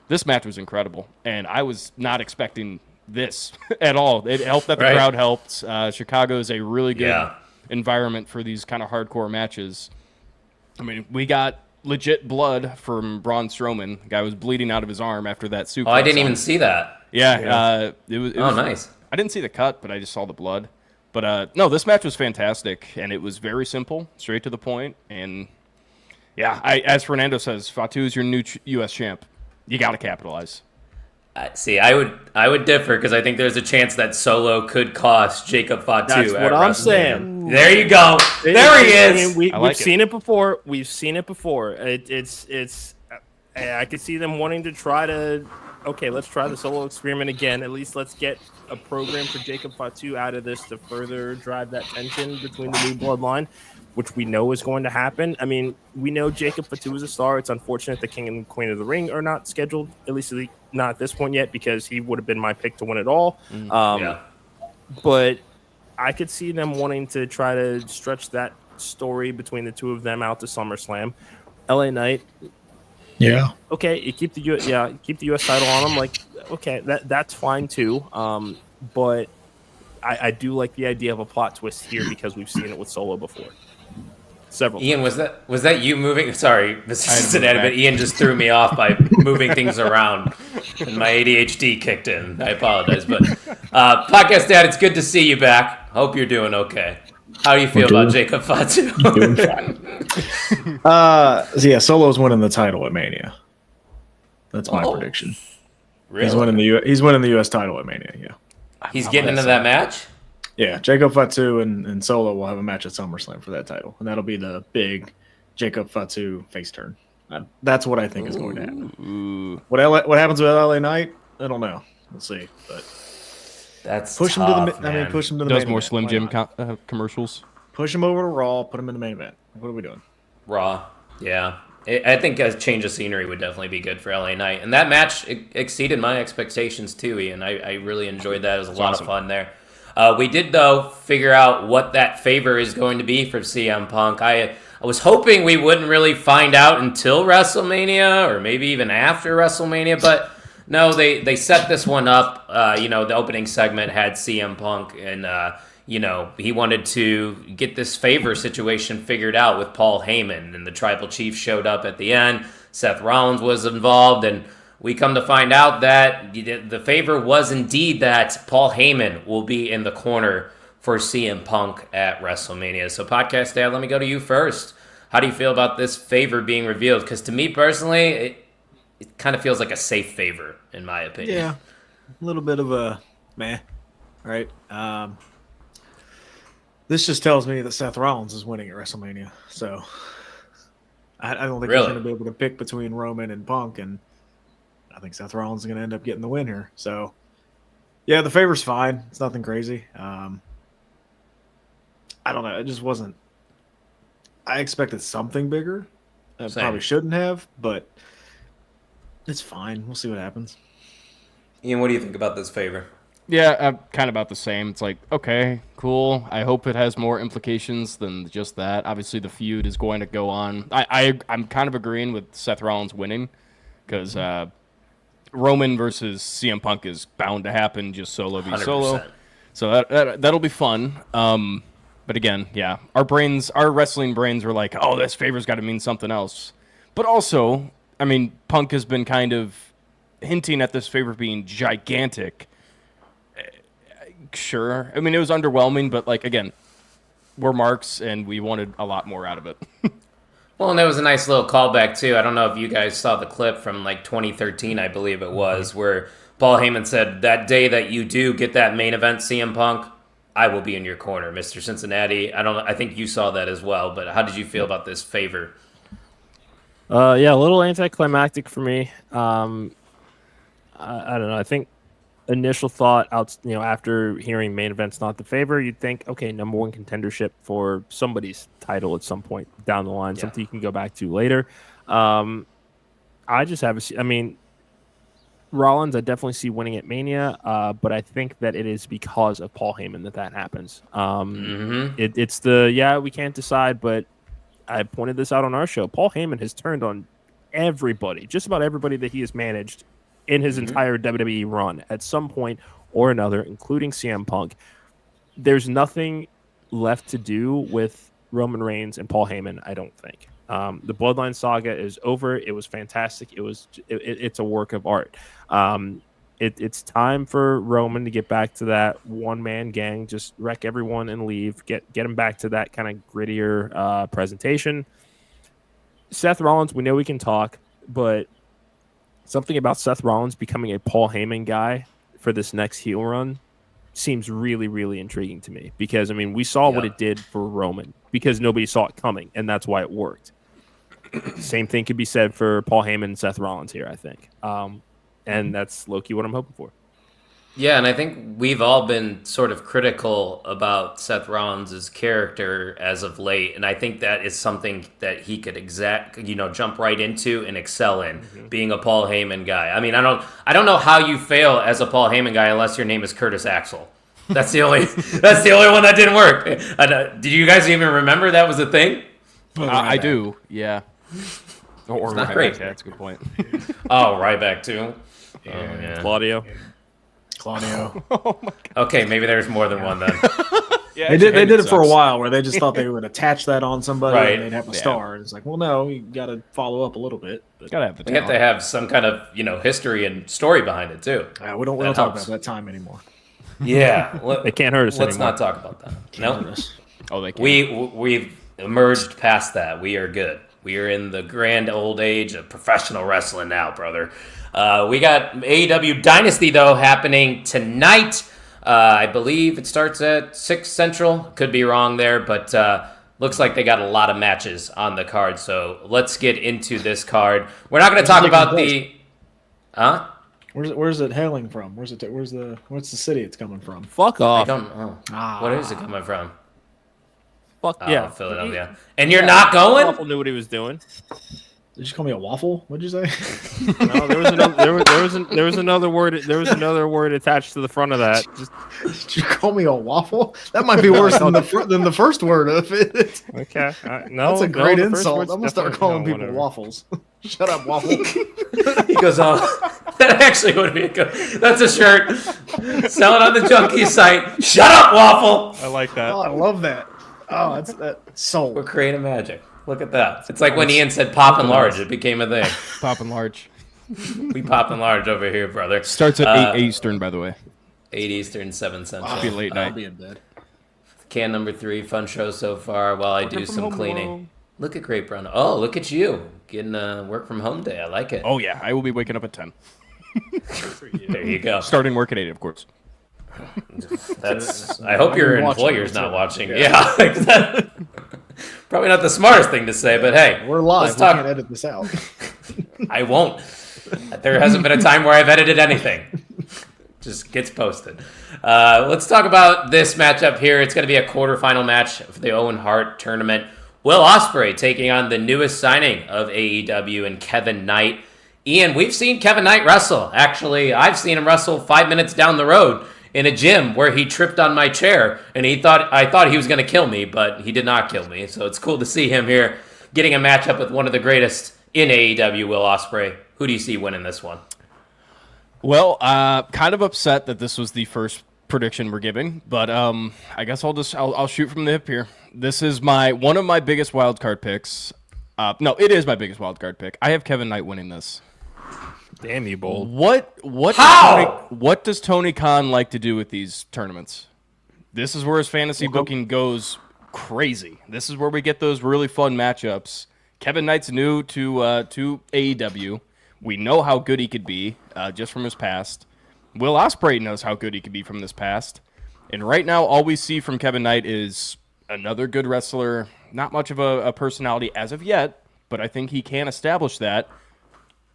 this match was incredible, and I was not expecting this at all. It helped that the crowd helped. Chicago is a really good environment for these kind of hardcore matches. I mean, we got legit blood from Braun Strowman. The guy was bleeding out of his arm after that suplex. Oh, I didn't even see that. Yeah. It was nice. I didn't see the cut, but I just saw the blood. But no, this match was fantastic, and it was very simple, straight to the point. And yeah, as Fernando says, Fatu is your new U.S. champ. You got to capitalize. See, I would differ because I think there's a chance that Solo could cost Jacob Fatu. That's what I'm saying. There you go. There he is. I mean, we've seen it before. We've seen it before. It's. I could see them wanting to try to. Okay, let's try the Solo experiment again. At least let's get a program for Jacob Fatu out of this to further drive that tension between the new bloodline, which we know is going to happen. I mean, we know Jacob Fatu is a star. It's unfortunate the King and Queen of the Ring are not scheduled, at least not at this point yet, because he would have been my pick to win it all. But I could see them wanting to try to stretch that story between the two of them out to SummerSlam. LA Knight. Yeah. Okay, you keep the US title on him. Like, okay, that's fine too. But I do like the idea of a plot twist here because we've seen it with Solo before. Several Ian, times. was that you moving? Sorry, Mr. Cincinnati, but Ian just threw me off by moving things around, and my ADHD kicked in. I apologize, but Podcast Dad, it's good to see you back. Hope you're doing okay. How do you feel about Jacob Fatu? Doing fine. Solo's winning the title at Mania. That's my prediction. Really? He's winning the U.S. title at Mania. Yeah. He's getting into that match. Yeah, Jacob Fatu and Solo will have a match at SummerSlam for that title, and that'll be the big Jacob Fatu face turn. That's what I think is going to happen. What happens with LA Knight? I don't know. We'll see. But that's push him tough, to the. Push him to the. Does main more event. Slim Jim commercials. Push him over to Raw. Put him in the main event. What are we doing? Raw. Yeah. I think a change of scenery would definitely be good for LA Knight. And that match exceeded my expectations too, Ian. I really enjoyed that. It was a lot of fun there. We did, though, figure out what that favor is going to be for CM Punk. I was hoping we wouldn't really find out until WrestleMania or maybe even after WrestleMania, but no, they set this one up. The opening segment had CM Punk, and he wanted to get this favor situation figured out with Paul Heyman, and the Tribal Chief showed up at the end. Seth Rollins was involved, and we come to find out that the favor was indeed that Paul Heyman will be in the corner for CM Punk at WrestleMania. So, Podcast Dad, let me go to you first. How do you feel about this favor being revealed? Because to me personally, it kind of feels like a safe favor, in my opinion. Yeah, a little bit of a meh, right? This just tells me that Seth Rollins is winning at WrestleMania. So, I don't think he's going to be able to pick between Roman and Punk, and I think Seth Rollins is going to end up getting the win here. So, yeah, the favor's fine. It's nothing crazy. I don't know. It just wasn't. I expected something bigger. I probably shouldn't have, but it's fine. We'll see what happens. Ian, what do you think about this favor? Yeah, I'm kind of about the same. It's like, okay, cool. I hope it has more implications than just that. Obviously, the feud is going to go on. I'm kind of agreeing with Seth Rollins winning because Roman versus CM Punk is bound to happen, just Solo v 100%. Solo. So that'll be fun. But again, yeah, our wrestling brains were like, oh, this favor's got to mean something else. But also, I mean, Punk has been kind of hinting at this favor being gigantic. Sure. I mean, it was underwhelming, but like, again, we're marks and we wanted a lot more out of it. Well, and there was a nice little callback, too. I don't know if you guys saw the clip from, 2013, I believe it was, where Paul Heyman said, that day that you do get that main event, CM Punk, I will be in your corner, Mr. Cincinnati. I think you saw that as well, but how did you feel about this favor? A little anticlimactic for me. I don't know. I think initial thought after hearing main event's not the favor, you'd think, okay, number one contendership for somebody's title at some point down the line, something you can go back to later. I just have Rollins, I definitely see winning at Mania, but I think that it is because of Paul Heyman that happens. It's we can't decide, but I pointed this out on our show. Paul Heyman has turned on everybody, just about everybody that he has managed in his entire WWE run at some point or another, including CM Punk. There's nothing left to do with Roman Reigns and Paul Heyman, I don't think. The Bloodline saga is over. It was fantastic. It's a work of art. It's time for Roman to get back to that one-man gang, just wreck everyone and leave, get him back to that kind of grittier presentation. Seth Rollins, we know we can talk, but something about Seth Rollins becoming a Paul Heyman guy for this next heel run seems really, really intriguing to me, because, I mean, we saw what it did for Roman because nobody saw it coming, and that's why it worked. Same thing could be said for Paul Heyman and Seth Rollins here, I think. And that's low-key what I'm hoping for. Yeah, and I think we've all been sort of critical about Seth Rollins' character as of late, and I think that is something that he could jump right into and excel in, being a Paul Heyman guy. I mean, I don't know how you fail as a Paul Heyman guy unless your name is Curtis Axel. That's the only one that didn't work. Did you guys even remember that was a thing? I do, yeah. Or not great. Yeah, that's a good point. Oh, Ryback too. Yeah. Claudio. Oh my God. Okay, maybe there's more than one then. Yeah, they did it for a while where they just thought they would attach that on somebody Right. and they'd have a star. And it's like, well, no, you got to follow up a little bit. But, Gotta have the We have to have some kind of history and story behind it too. we don't talk helps. about that time anymore. Yeah, They can't hurt us Let's anymore. not talk about that. No, Oh, they can. we've emerged past that. We are good. We are in the grand old age of professional wrestling now, brother. We got AEW Dynasty, though, happening tonight. I believe it starts at 6 Central. Could be wrong there, but looks like they got a lot of matches on the card. So let's get into this card. We're not going to talk about the... Huh? Where's it hailing from? What's the city it's coming from? Fuck I off. don't know. What is it coming from? Fuck Oh, yeah. Philadelphia. And you're not going? Waffle knew what he was doing. Did you call me a waffle? What'd you say? No, there was another word. There was another word attached to the front of that. Just Did you call me a waffle? That might be worse than the first word of it. okay. No, That's a great the first insult. word's I'm gonna start definitely- calling no, people whatever. waffles. Shut up, waffle. He goes, oh, that actually would be a good. That's a shirt. Sell it on the Junkie site. Shut up, Waffle. I like that. Oh, I love that. Oh, that's We're soul. creating magic. Look at that. It's like when Ian said pop and large, it became a thing. Popping large. We pop and large over here, brother. Starts at 8 Eastern, by the way. 8 Eastern, 7 Central. Be late I'll night. be in bed. Can number 3, fun show so far while I do from some home cleaning. alone. Look at Great Brown. Oh, look at you. Getting a work from home day. I like it. Oh, yeah. I will be waking up at 10. There you go. Starting work at 8, of course. That's. I hope your I'm watching employer's it, not too. watching. Yeah. Like that. Probably not the smartest thing to say, but hey. We're live. Let's We talk. can't edit this out. I won't. There hasn't been a time where I've edited anything. Just gets posted. Let's talk about this matchup here. It's going to be a quarterfinal match for the Owen Hart tournament. Will Ospreay taking on the newest signing of AEW and Kevin Knight. Ian, we've seen Kevin Knight wrestle. Actually, I've seen him wrestle 5 minutes down the road in a gym where he tripped on my chair, and I thought he was going to kill me, but he did not kill me. So it's cool to see him here getting a matchup with one of the greatest in AEW, Will Ospreay. Who do you see winning this one? Well, kind of upset that this was the first prediction we're giving, but I guess I'll shoot from the hip here. This is one of my biggest wild card picks. No, it is my biggest wild card pick. I have Kevin Knight winning this. Damn you, bold. What does Tony Khan like to do with these tournaments? This is where his fantasy booking goes crazy. This is where we get those really fun matchups. Kevin Knight's new to AEW. We know how good he could be just from his past. Will Ospreay knows how good he could be from this past. And right now, all we see from Kevin Knight is another good wrestler. Not much of a personality as of yet, but I think he can establish that.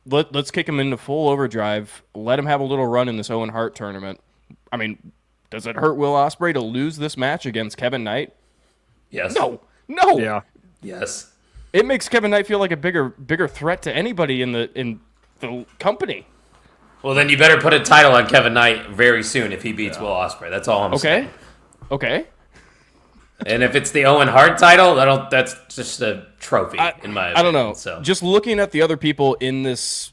Let's kick him into full overdrive. Let him have a little run in this Owen Hart tournament. I mean, does it hurt Will Ospreay to lose this match against Kevin Knight? Yes. No. Yeah. Yes. It makes Kevin Knight feel like a bigger threat to anybody in the company. Well, then you better put a title on Kevin Knight very soon if he beats Will Ospreay. That's all I'm saying. Okay. And if it's the Owen Hart title, that's just a trophy, in my opinion. I don't know. So Just looking at the other people in this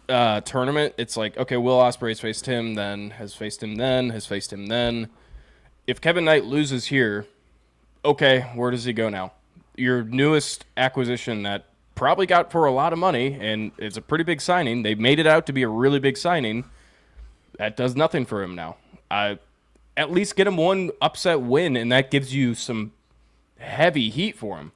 tournament, it's like, okay, Will Ospreay's faced him, then has faced him, then has faced him, then. If Kevin Knight loses here, okay, where does he go now? Your newest acquisition that probably got for a lot of money, and it's a pretty big signing. They made it out to be a really big signing. That does nothing for him now. At least get him one upset win, and that gives you some heavy heat for him.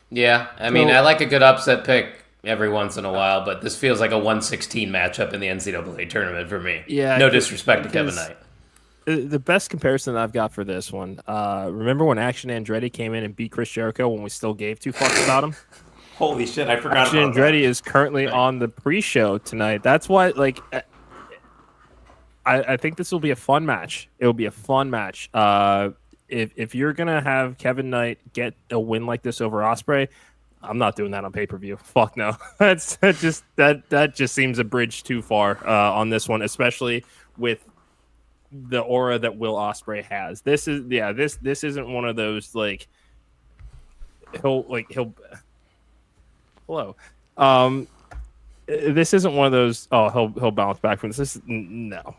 Yeah, I mean, I like a good upset pick every once in a while, but this feels like a 116 matchup in the NCAA tournament for me. Yeah, no disrespect to Kevin Knight. The best comparison that I've got for this one, remember when Action Andretti came in and beat Chris Jericho when we still gave two fucks about him? Holy shit, I forgot Action about Andretti is currently on the pre-show tonight. That's why, like, I think this will be a fun match. It will be a fun match. If you're gonna have Kevin Knight get a win like this over Ospreay, I'm not doing that on pay-per-view. Fuck no. That just seems a bridge too far on this one, especially with the aura that Will Ospreay has. This isn't one of those like he'll hello. This isn't one of those he'll bounce back from this. No.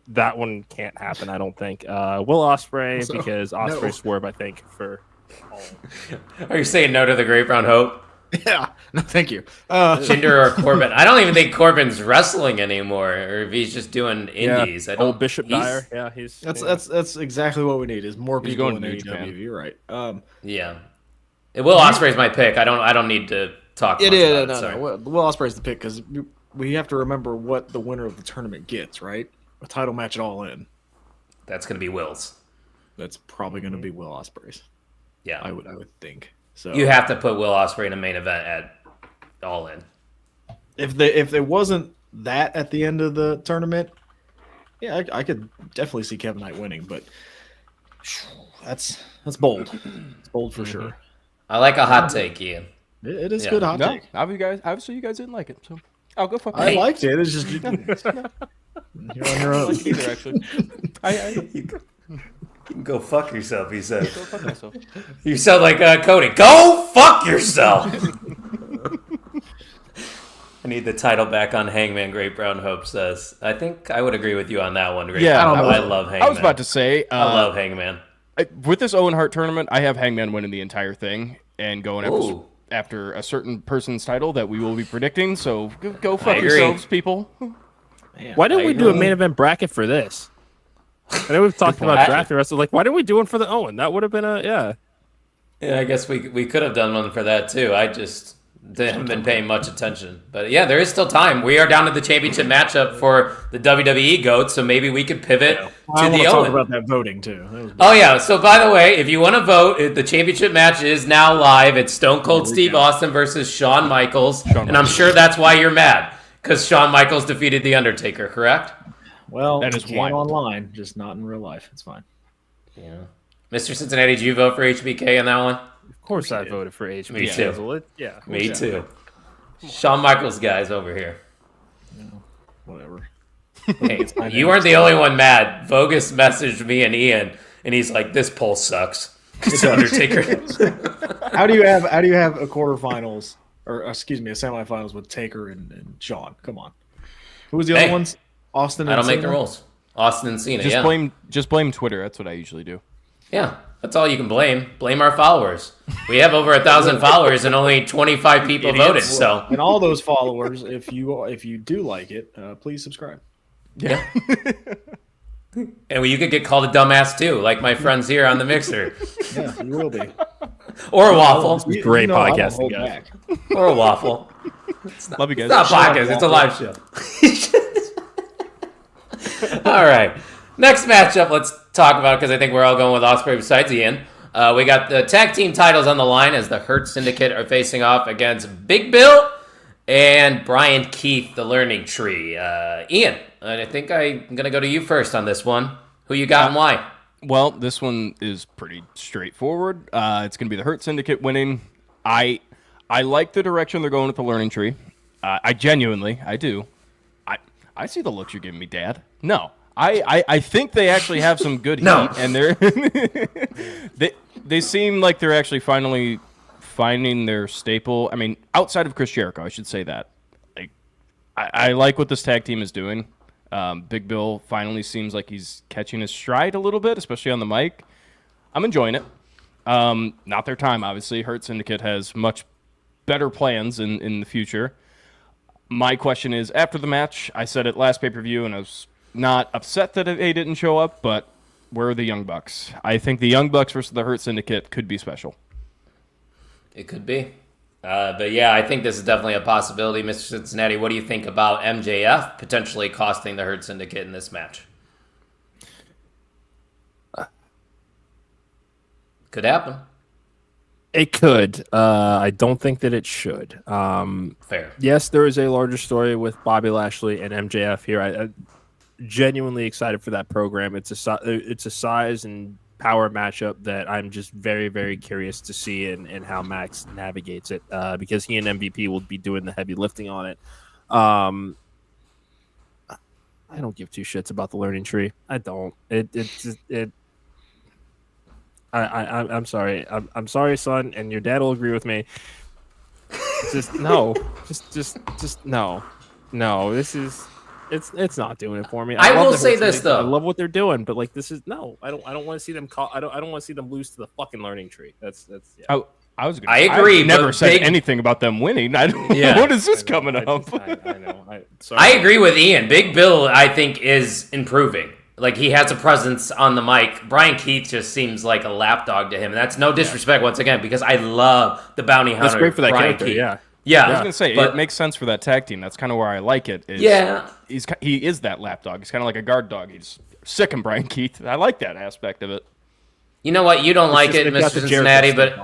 That one can't happen, I don't think. Will Ospreay because Ospreay swerve, I think, for all. Are you saying no to the Great Brown Hope? Yeah, no, thank you. Jinder or Corbin? I don't even think Corbin's wrestling anymore, or if he's just doing indies. Old Bishop Dyer. Yeah, that's exactly what we need is more people in going AEW. You're right. Yeah, Will Ospreay's my pick. I don't need to talk. No. Sorry. Will Ospreay's the pick because we have to remember what the winner of the tournament gets. Right, a title match at All In. That's gonna be Will's. That's probably going to be Will Ospreay's. Yeah, I would think. So you have to put Will Ospreay in a main event at All In. If there wasn't that at the end of the tournament, yeah, I could definitely see Kevin Knight winning. But that's bold. It's bold for sure. I like a hot take, Ian. It is good hot take. Obviously, you guys didn't like it, so I'll go fuck. I liked it. It's just you're on your own. Either actually. You can go fuck yourself, he said. Go fuck myself. You sound like Cody. Go fuck yourself! I need the title back on Hangman, Great Brown Hope says. I think I would agree with you on that one, Great Brown Hope. I love Hangman. I was about to say. I love Hangman. With this Owen Hart tournament, I have Hangman winning the entire thing and going after a certain person's title that we will be predicting, so go fuck yourselves, people. Man, why don't we do a main event bracket for this? I know we've talked about drafting wrestlers. Like, why didn't we do one for the Owen? That would have been Yeah, I guess we could have done one for that too. I just haven't been paying much attention. But yeah, there is still time. We are down to the championship matchup for the WWE GOAT, so maybe we could pivot to the Owen. Talk about that voting too. Oh yeah, so by the way, if you want to vote, the championship match is now live. It's Stone Cold Steve Austin versus Shawn Michaels. And I'm sure that's why you're mad, because Shawn Michaels defeated The Undertaker, correct? Well, that is wild. Online, just not in real life. It's fine. Yeah. Mr. Cincinnati, did you vote for HBK on that one? Of course I voted for HBK. Me too. Yeah. Me too. Shawn Michaels guys over here. Whatever. Hey, you weren't the only one mad. Vogus messaged me and Ian, and he's like, "This poll sucks." It's Undertaker. How do you have a quarterfinals or a semifinals with Taker and Shawn? Come on. Who was the other ones? Austin. I don't make the rules. Austin and Cena. Just blame Twitter. That's what I usually do. Yeah, that's all you can blame. Blame our followers. We have over 1,000 followers and only 25 people voted. So, and all those followers, if you do like it, please subscribe. Yeah. And you could get called a dumbass too, like my friends here on the Mixer. Yeah, you will be. Or a waffle. Great podcasting, guys. Or a waffle. Love you guys. It's not a podcast. It's a live show. All right. Next matchup, let's talk about, because I think we're all going with Ospreay besides Ian. We got the tag team titles on the line as the Hurt Syndicate are facing off against Big Bill and Brian Keith, the Learning Tree. Ian, I think I'm going to go to you first on this one. Who you got and why? Well, this one is pretty straightforward. It's going to be the Hurt Syndicate winning. I like the direction they're going with the Learning Tree. I do. I see the looks you're giving me, Dad. No. I think they actually have some good heat, and they seem like they're actually finally finding their staple. I mean, outside of Chris Jericho, I should say that. Like, I like what this tag team is doing. Big Bill finally seems like he's catching his stride a little bit, especially on the mic. I'm enjoying it. Not their time, obviously. Hurt Syndicate has much better plans in the future. My question is, after the match, I said it last pay-per-view, and I was not upset that they didn't show up, but where are the Young Bucks? I think the Young Bucks versus the Hurt Syndicate could be special. It could be. But yeah, I think this is definitely a possibility. Mr. Cincinnati, what do you think about MJF potentially costing the Hurt Syndicate in this match? Could happen. It could. I don't think that it should. Fair. Yes, there is a larger story with Bobby Lashley and MJF here. I'm genuinely excited for that program. It's a size and power matchup that I'm just very, very curious to see and how Max navigates it because he and MVP will be doing the heavy lifting on it. I don't give two shits about the learning tree. I don't. I'm sorry. I'm sorry, son, and your dad will agree with me. Just no. Just no. No, this is it's not doing it for me. I will say this though. I love what they're doing, but like this is no. I don't want to see them I don't want to see them lose to the fucking learning tree. That's yeah. I agree. I never said anything about them winning. What is this coming up? I know. I agree with Ian. Big Bill, I think, is improving. Like, he has a presence on the mic. Brian Keith just seems like a lapdog to him. And that's no disrespect, once again, because I love the bounty hunter. That's great for that Brian character, Keith. yeah. Yeah. I was going to say, it makes sense for that tag team. That's kind of where I like it. Yeah. He is that lapdog. He's kind of like a guard dog. He's sick of Brian Keith. I like that aspect of it. You know what? You don't like it, Mr. Cincinnati, but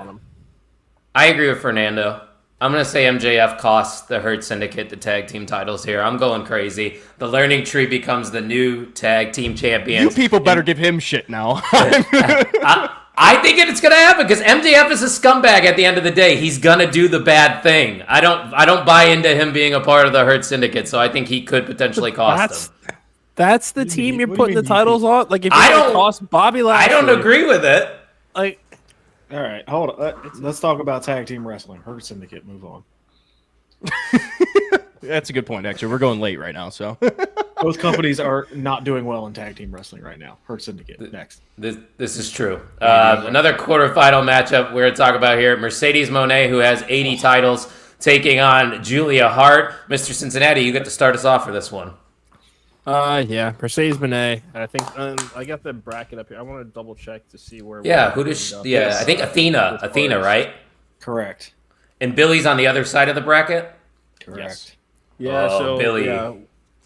I agree with Fernando. I'm going to say MJF costs the Hurt Syndicate the tag team titles here. I'm going crazy. The Learning Tree becomes the new tag team champions. You people better give him shit now. I think it's going to happen because MJF is a scumbag at the end of the day. He's going to do the bad thing. I don't buy into him being a part of the Hurt Syndicate, so I think he could potentially cost them. That's the team you're putting the titles on? Like, if you cost Bobby Lashley. I don't agree with it. Like, all right, hold on. Let's talk about tag team wrestling. Hurt Syndicate, move on. That's a good point, actually. We're going late right now, so. Both companies are not doing well in tag team wrestling right now. Hurt Syndicate, next. This is true. Another quarterfinal matchup we're going to talk about here. Mercedes Moné, who has 80 titles, taking on Julia Hart. Mr. Cincinnati, you get to start us off for this one. Yeah, Mercedes Moné. I think I got the bracket up here. I want to double check to see where. Yeah, who does? Yeah, I think Athena, right? Correct. And Billy's on the other side of the bracket. Correct. Yes. Yeah. So Billy. Yeah,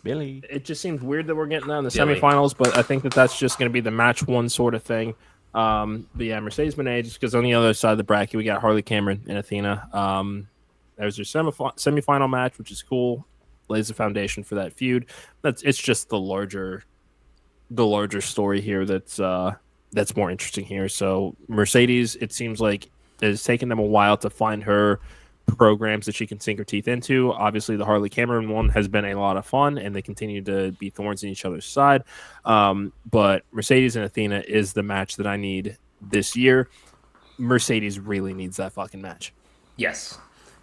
Billy. it just seems weird that we're getting that in the semifinals, but I think that's just going to be the match one sort of thing. But yeah, Mercedes Moné, just because on the other side of the bracket we got Harley Cameron and Athena. There's their semifinal match, which is cool. Lays the foundation for that feud. It's just the larger story here that's more interesting here. So Mercedes, it seems like it's taken them a while to find her programs that she can sink her teeth into. Obviously, the Harley Cameron one has been a lot of fun, and they continue to be thorns in each other's side. But Mercedes and Athena is the match that I need this year. Mercedes really needs that fucking match. Yes.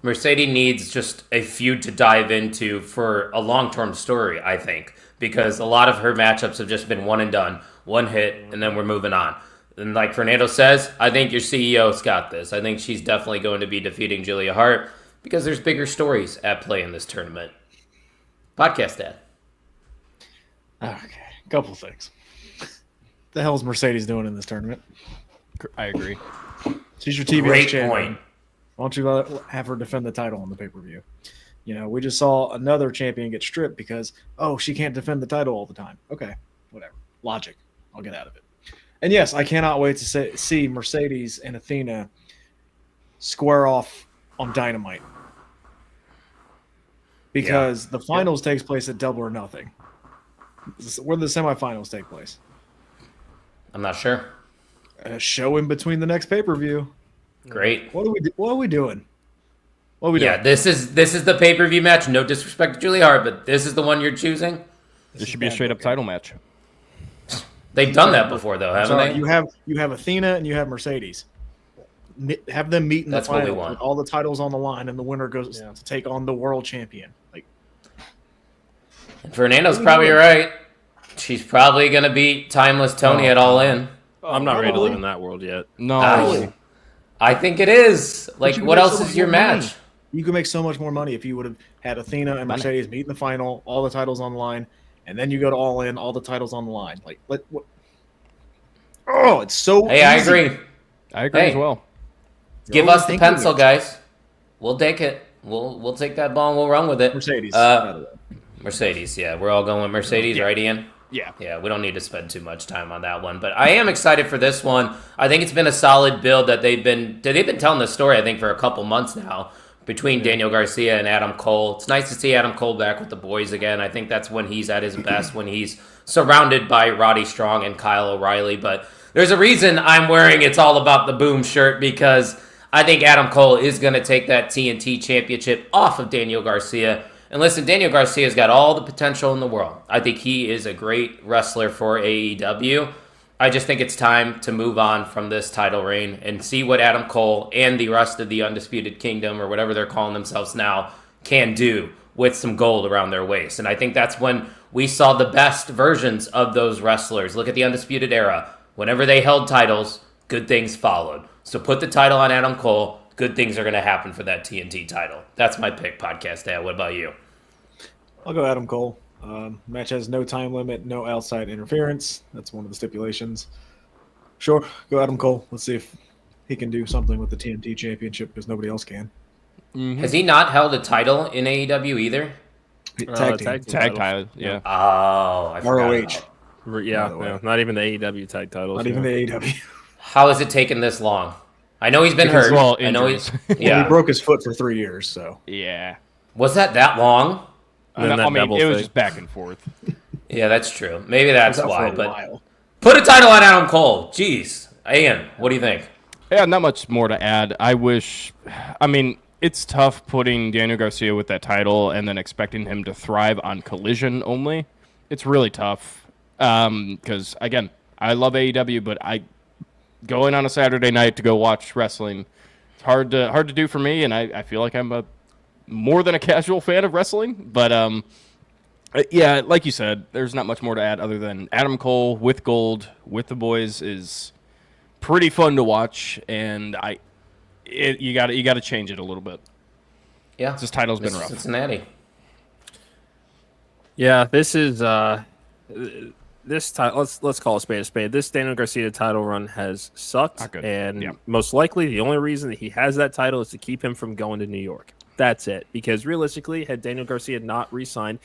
Mercedes needs just a feud to dive into for a long-term story, I think, because a lot of her matchups have just been one and done, one hit, and then we're moving on. And like Fernando says, I think your CEO's got this. I think she's definitely going to be defeating Julia Hart because there's bigger stories at play in this tournament. Podcast Dad. Okay, couple things. The hell's Mercedes doing in this tournament? I agree. She's your TBS Great champion. point. Why don't you have her defend the title on the pay-per-view? You know, we just saw another champion get stripped because, she can't defend the title all the time. Okay, whatever. Logic. I'll get out of it. And yes, I cannot wait to see Mercedes and Athena square off on Dynamite. Because the finals takes place at Double or Nothing. Where do the semifinals take place? I'm not sure. A show in between the next pay-per-view. Great. What are we doing? What are we doing? This is the pay-per-view match. No disrespect to Julia Hart, but this is the one you're choosing. This should be a straight-up title match. They've done that before, though, haven't they? You have Athena and you have Mercedes. Have them meet in the final with all the titles on the line, and the winner goes to take on the world champion. Like, Fernando's probably right. She's probably going to beat Timeless Tony at All In. I'm not ready to live in that world yet. No. I think it is. Like, what else is your match? You could make so much more money if you would have had Athena and Mercedes meet in the final, all the titles on the line, and then you go to All In, all the titles on the line. Like, what? Oh, it's so Hey, easy. I agree as well. Give us the pencil, guys. We'll take it. We'll take that ball and we'll run with it. Mercedes. Mercedes, yeah. We're all going with Mercedes, right, Ian? Yeah. Yeah, we don't need to spend too much time on that one. But I am excited for this one. I think it's been a solid build that they've been telling this story, I think, for a couple months now between Daniel Garcia and Adam Cole. It's nice to see Adam Cole back with the boys again. I think that's when he's at his best, when he's surrounded by Roddy Strong and Kyle O'Reilly. But there's a reason I'm wearing It's All About the Boom shirt, because I think Adam Cole is going to take that TNT championship off of Daniel Garcia. And listen, Daniel Garcia's got all the potential in the world. I think he is a great wrestler for AEW. I just think it's time to move on from this title reign and see what Adam Cole and the rest of the Undisputed Kingdom, or whatever they're calling themselves now, can do with some gold around their waist. And I think that's when we saw the best versions of those wrestlers. Look at the Undisputed Era. Whenever they held titles, good things followed. So put the title on Adam Cole. Good things are going to happen for that TNT title. That's my pick, Podcast Dad. What about you? I'll go Adam Cole. Match has no time limit, no outside interference. That's one of the stipulations. Sure, go Adam Cole. Let's see if he can do something with the TNT championship, because nobody else can. Mm-hmm. Has he not held a title in AEW either? Tag title, yeah. Oh, I forgot. ROH. Yeah, not even the AEW tag titles. Not even the AEW. How has it taken this long? I know he's been hurt. I know he's he broke his foot for 3 years, so. Yeah. Was that long? I mean, it was just back and forth. Yeah, that's true. Maybe that's why. But put a title on Adam Cole. Jeez. Ian, what do you think? Yeah, not much more to add. I mean, it's tough putting Daniel Garcia with that title and then expecting him to thrive on Collision only. It's really tough. Because, again, I love AEW, but going on a Saturday night to go watch wrestling, it's hard to do for me, and I feel like I'm more than a casual fan of wrestling. But yeah, like you said, there's not much more to add other than Adam Cole with gold with the boys is pretty fun to watch, and you got to change it a little bit. Yeah, this title's been rough. Cincinnati. Yeah, this is this title. Let's call a spade a spade. This Daniel Garcia title run has sucked, and most likely the only reason that he has that title is to keep him from going to New York. That's it. Because realistically, had Daniel Garcia not re-signed,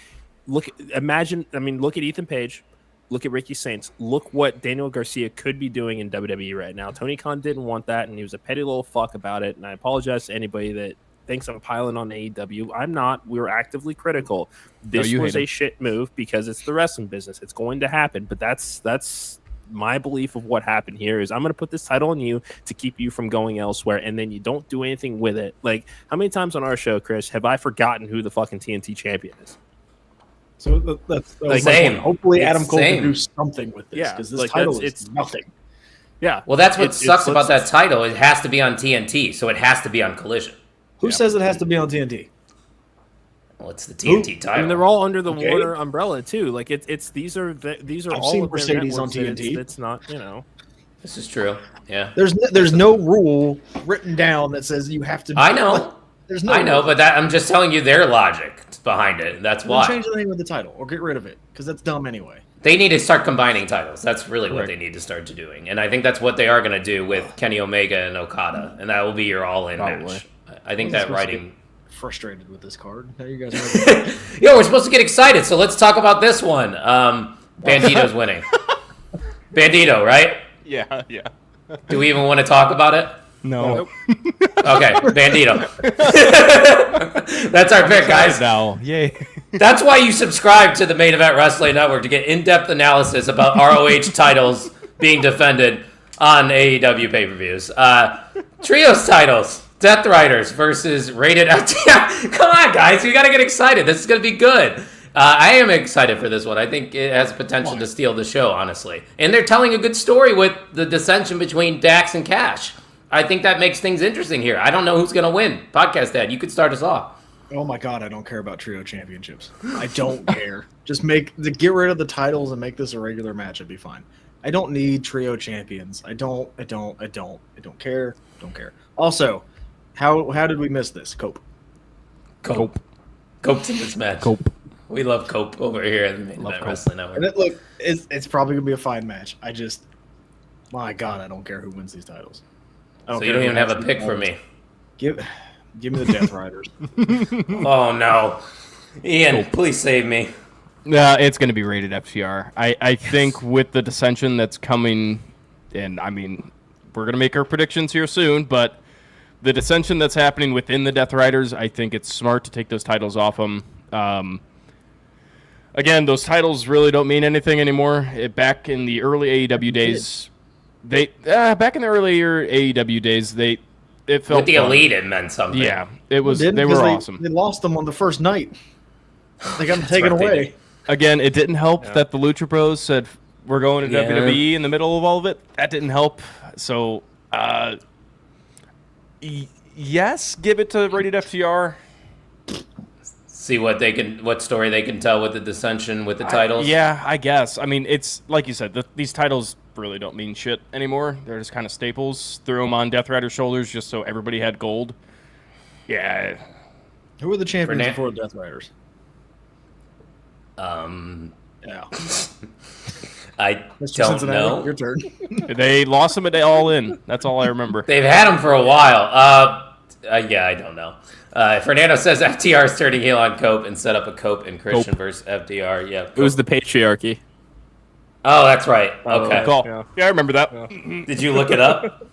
look at Ethan Page, look at Ricky Saints, look what Daniel Garcia could be doing in WWE right now. Tony Khan didn't want that, and he was a petty little fuck about it. And I apologize to anybody that thinks I'm piling on AEW. I'm not. We were actively critical. This was a shit move because it's the wrestling business. It's going to happen. But that's my belief of what happened here is I'm going to put this title on you to keep you from going elsewhere, and then you don't do anything with it. Like, how many times on our show, Chris, have I forgotten who the fucking TNT champion is? So that's like, same. Hopefully Adam Cole can do something with this, because this title is nothing. Yeah. Well, that's what sucks about that title. It has to be on TNT, so it has to be on Collision. Who says it has to be on TNT? Well, it's the TNT title. I mean, they're all under the Warner umbrella too. Like these are I've all seen of Mercedes on TNT. It's not, This is true. Yeah. There's no rule written down that says you have to. I know. There's no. I know, but I'm just telling you their logic behind it. That's why. Change the name of the title or get rid of it, because that's dumb anyway. They need to start combining titles. That's really what they need to start doing, and I think that's what they are going to do with Kenny Omega and Okada, and that will be your all-in match. I think that writing. Frustrated with this card. How you guys? Yo, we're supposed to get excited, so let's talk about this one. Bandito's winning. Bandito, right? Yeah. Do we even want to talk about it? No. Okay, Bandito. That's our pick, guys. Now, yay. That's why you subscribe to the Main Event Wrestling Network, to get in-depth analysis about ROH titles being defended on AEW pay-per-views. Trios titles. Death Riders versus Rated LTM. Come on, guys. You got to get excited. This is going to be good. I am excited for this one. I think it has potential to steal the show, honestly. And they're telling a good story with the dissension between Dax and Cash. I think that makes things interesting here. I don't know who's going to win. Podcast Dad, you could start us off. Oh my god, I don't care about trio championships. I don't care. Just get rid of the titles and make this a regular match. It'd be fine. I don't need trio champions. I don't care. Don't care. Also, how did we miss this? Cope. Cope's in this match. Cope. We love Cope over here at the Main Event Wrestling Network. And it's probably gonna be a fine match. My god, I don't care who wins these titles. So you don't even have a pick for me. Give me the Death Riders. Oh no, Ian, please save me. It's going to be rated FTR. I think with the dissension that's coming, and I mean, we're going to make our predictions here soon, but the dissension that's happening within the Death Riders, I think it's smart to take those titles off them. Again, those titles really don't mean anything anymore. Back in the early AEW days, it felt with the fun. Elite, it meant something. Yeah, it was. They were awesome. They lost them on the first night. They got them taken away. Again, it didn't help that the Lucha Bros said we're going to WWE in the middle of all of it. That didn't help. So, yes, give it to rated FTR. See what story they can tell with the dissension with the titles. Yeah, I guess. I mean, it's like you said, these titles really don't mean shit anymore. They're just kind of staples. Threw them on Death Rider's shoulders just so everybody had gold. Yeah. Who were the champions before Death Riders? Yeah. Mr. I don't Cincinnati, know. Your turn. They lost them at All In. That's all I remember. They've had them for a while. Yeah, I don't know. Fernando says FTR is turning heel on Cope and set up a Cope and Christian versus FTR. Yeah, It was the patriarchy. Oh, that's right. Okay. Call. Yeah. Yeah, I remember that. Yeah. Did you look it up?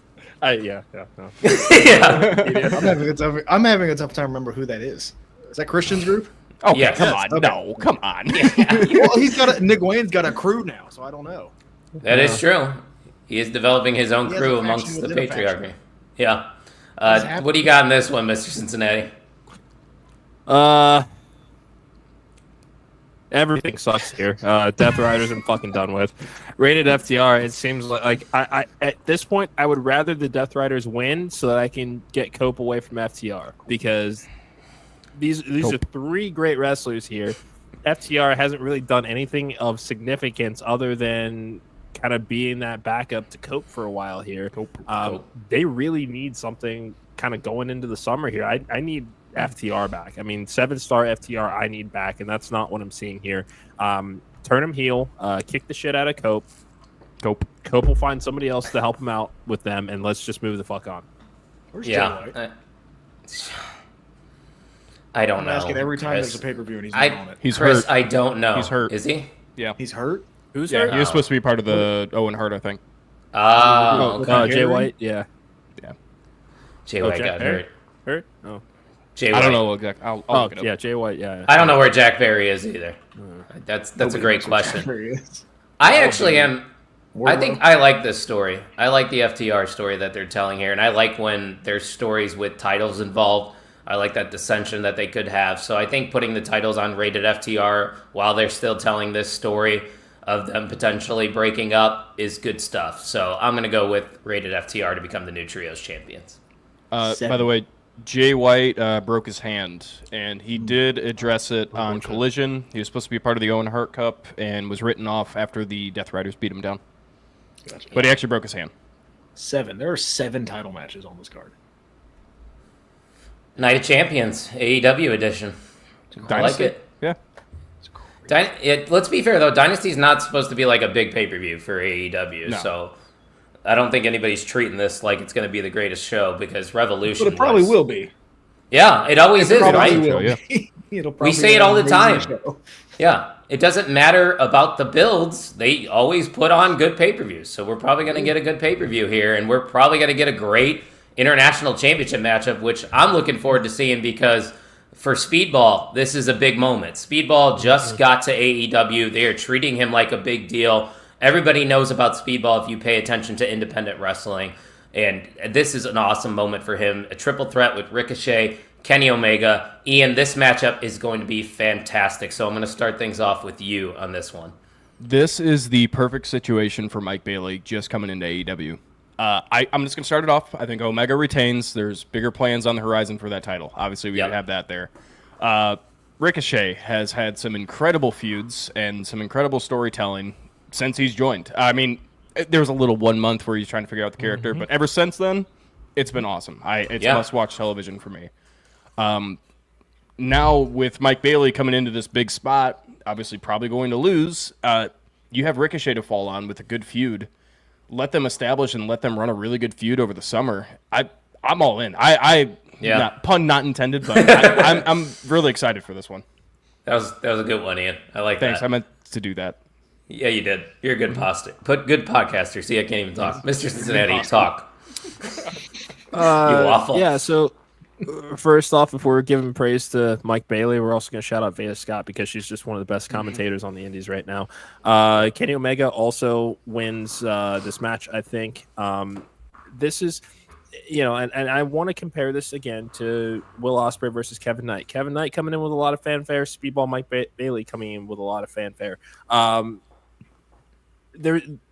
Yeah. Yeah. I'm having a tough time remember who that is. Is that Christian's group? Oh, yes. come on. Okay. No, come on. Well, Nick Wayne's got a crew now, so I don't know. That is true. He is developing his own He has crew a faction amongst the within a faction. patriarchy. Yeah. What do you got in this one, Mr. Cincinnati? Everything sucks here. Death Riders I'm fucking done with. Rated FTR, it seems like I at this point I would rather the Death Riders win so that I can get Cope away from FTR because these are three great wrestlers here. FTR hasn't really done anything of significance other than kind of being that backup to Cope for a while here. They really need something kind of going into the summer here. I need FTR back. I mean, 7-star FTR I need back, and that's not what I'm seeing here. Turn him heel, kick the shit out of Cope. Cope will find somebody else to help him out with them, and let's just move the fuck on. Where's Jay White? I don't I'm know. asking every time Chris. there's a pay-per-view and he's not on it. He's Chris, hurt. I don't know. He's hurt. Is he? Yeah. He's hurt? Who's Yeah, hurt? he was supposed to be part of the Owen Hart, I think. Okay. Jay White? Yeah. Jay White got hurt. Hurt? Oh. Jay White. I don't know exactly. I'll look it up. Yeah, Jay White, yeah. I don't know where Jack Barry is either. That's a great question. I actually am. I think I like this story. I like the FTR story that they're telling here, and I like when there's stories with titles involved. I like that dissension that they could have. So I think putting the titles on rated FTR while they're still telling this story of them potentially breaking up is good stuff. So I'm going to go with rated FTR to become the new Trios champions. By the way, Jay White broke his hand, and he did address it on Collision. He was supposed to be a part of the Owen Hart Cup and was written off after the Death Riders beat him down. Gotcha. But he actually broke his hand. 7. There are 7 title matches on this card. Night of Champions, AEW edition. I like it. Yeah. Let's be fair, though. Dynasty's not supposed to be like a big pay-per-view for AEW, No. so I don't think anybody's treating this like it's going to be the greatest show because Revolution But it probably will be. Yeah, it always is, Probably right? will Yeah. be. We say it all the time. Show. Yeah, it doesn't matter about the builds. They always put on good pay-per-views, so we're probably going to get a good pay-per-view here, and we're probably going to get a great international championship matchup, which I'm looking forward to seeing because for Speedball, this is a big moment. Speedball just got to AEW. They are treating him like a big deal. Everybody knows about Speedball if you pay attention to independent wrestling, and this is an awesome moment for him. A triple threat with Ricochet, Kenny Omega. Ian, this matchup is going to be fantastic, so I'm going to start things off with you on this one. This is the perfect situation for Mike Bailey just coming into AEW. I'm just going to start it off. I think Omega retains. There's bigger plans on the horizon for that title. Obviously, we have that there. Ricochet has had some incredible feuds and some incredible storytelling since he's joined. I mean, there was a little 1 month where he's trying to figure out the character, but ever since then, it's been awesome. It's must-watch television for me. Now, with Mike Bailey coming into this big spot, obviously probably going to lose, you have Ricochet to fall on with a good feud. Let them establish and let them run a really good feud over the summer. I'm all in. Pun not intended, but I'm really excited for this one. That was a good one, Ian. I like that. Thanks. I meant to do that. Yeah, you did. You're a good good podcaster. See, I can't even talk. Mr. Cincinnati, talk. You waffle. Yeah, so first off, before we're giving praise to Mike Bailey, we're also going to shout out Veda Scott because she's just one of the best commentators on the Indies right now. Kenny Omega also wins this match, I think. This is, and I want to compare this again to Will Ospreay versus Kevin Knight. Kevin Knight coming in with a lot of fanfare, Speedball Mike Bailey coming in with a lot of fanfare.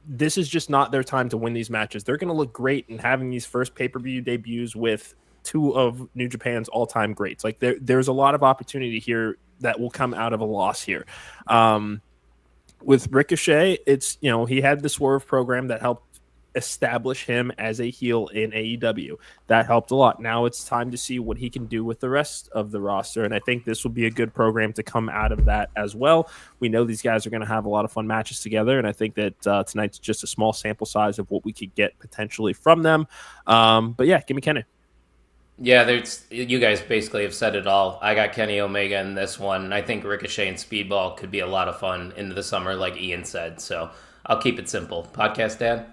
This is just not their time to win these matches. They're going to look great in having these first pay-per-view debuts with two of New Japan's all-time greats. Like there's a lot of opportunity here that will come out of a loss here. With Ricochet, it's he had the Swerve program that helped establish him as a heel in AEW. That helped a lot. Now it's time to see what he can do with the rest of the roster, and I think this will be a good program to come out of that as well. We know these guys are going to have a lot of fun matches together, and I think that tonight's just a small sample size of what we could get potentially from them. But yeah, give me Kenny. Yeah, you guys basically have said it all. I got Kenny Omega in this one, and I think Ricochet and Speedball could be a lot of fun into the summer, like Ian said. So I'll keep it simple. Podcast, Dad?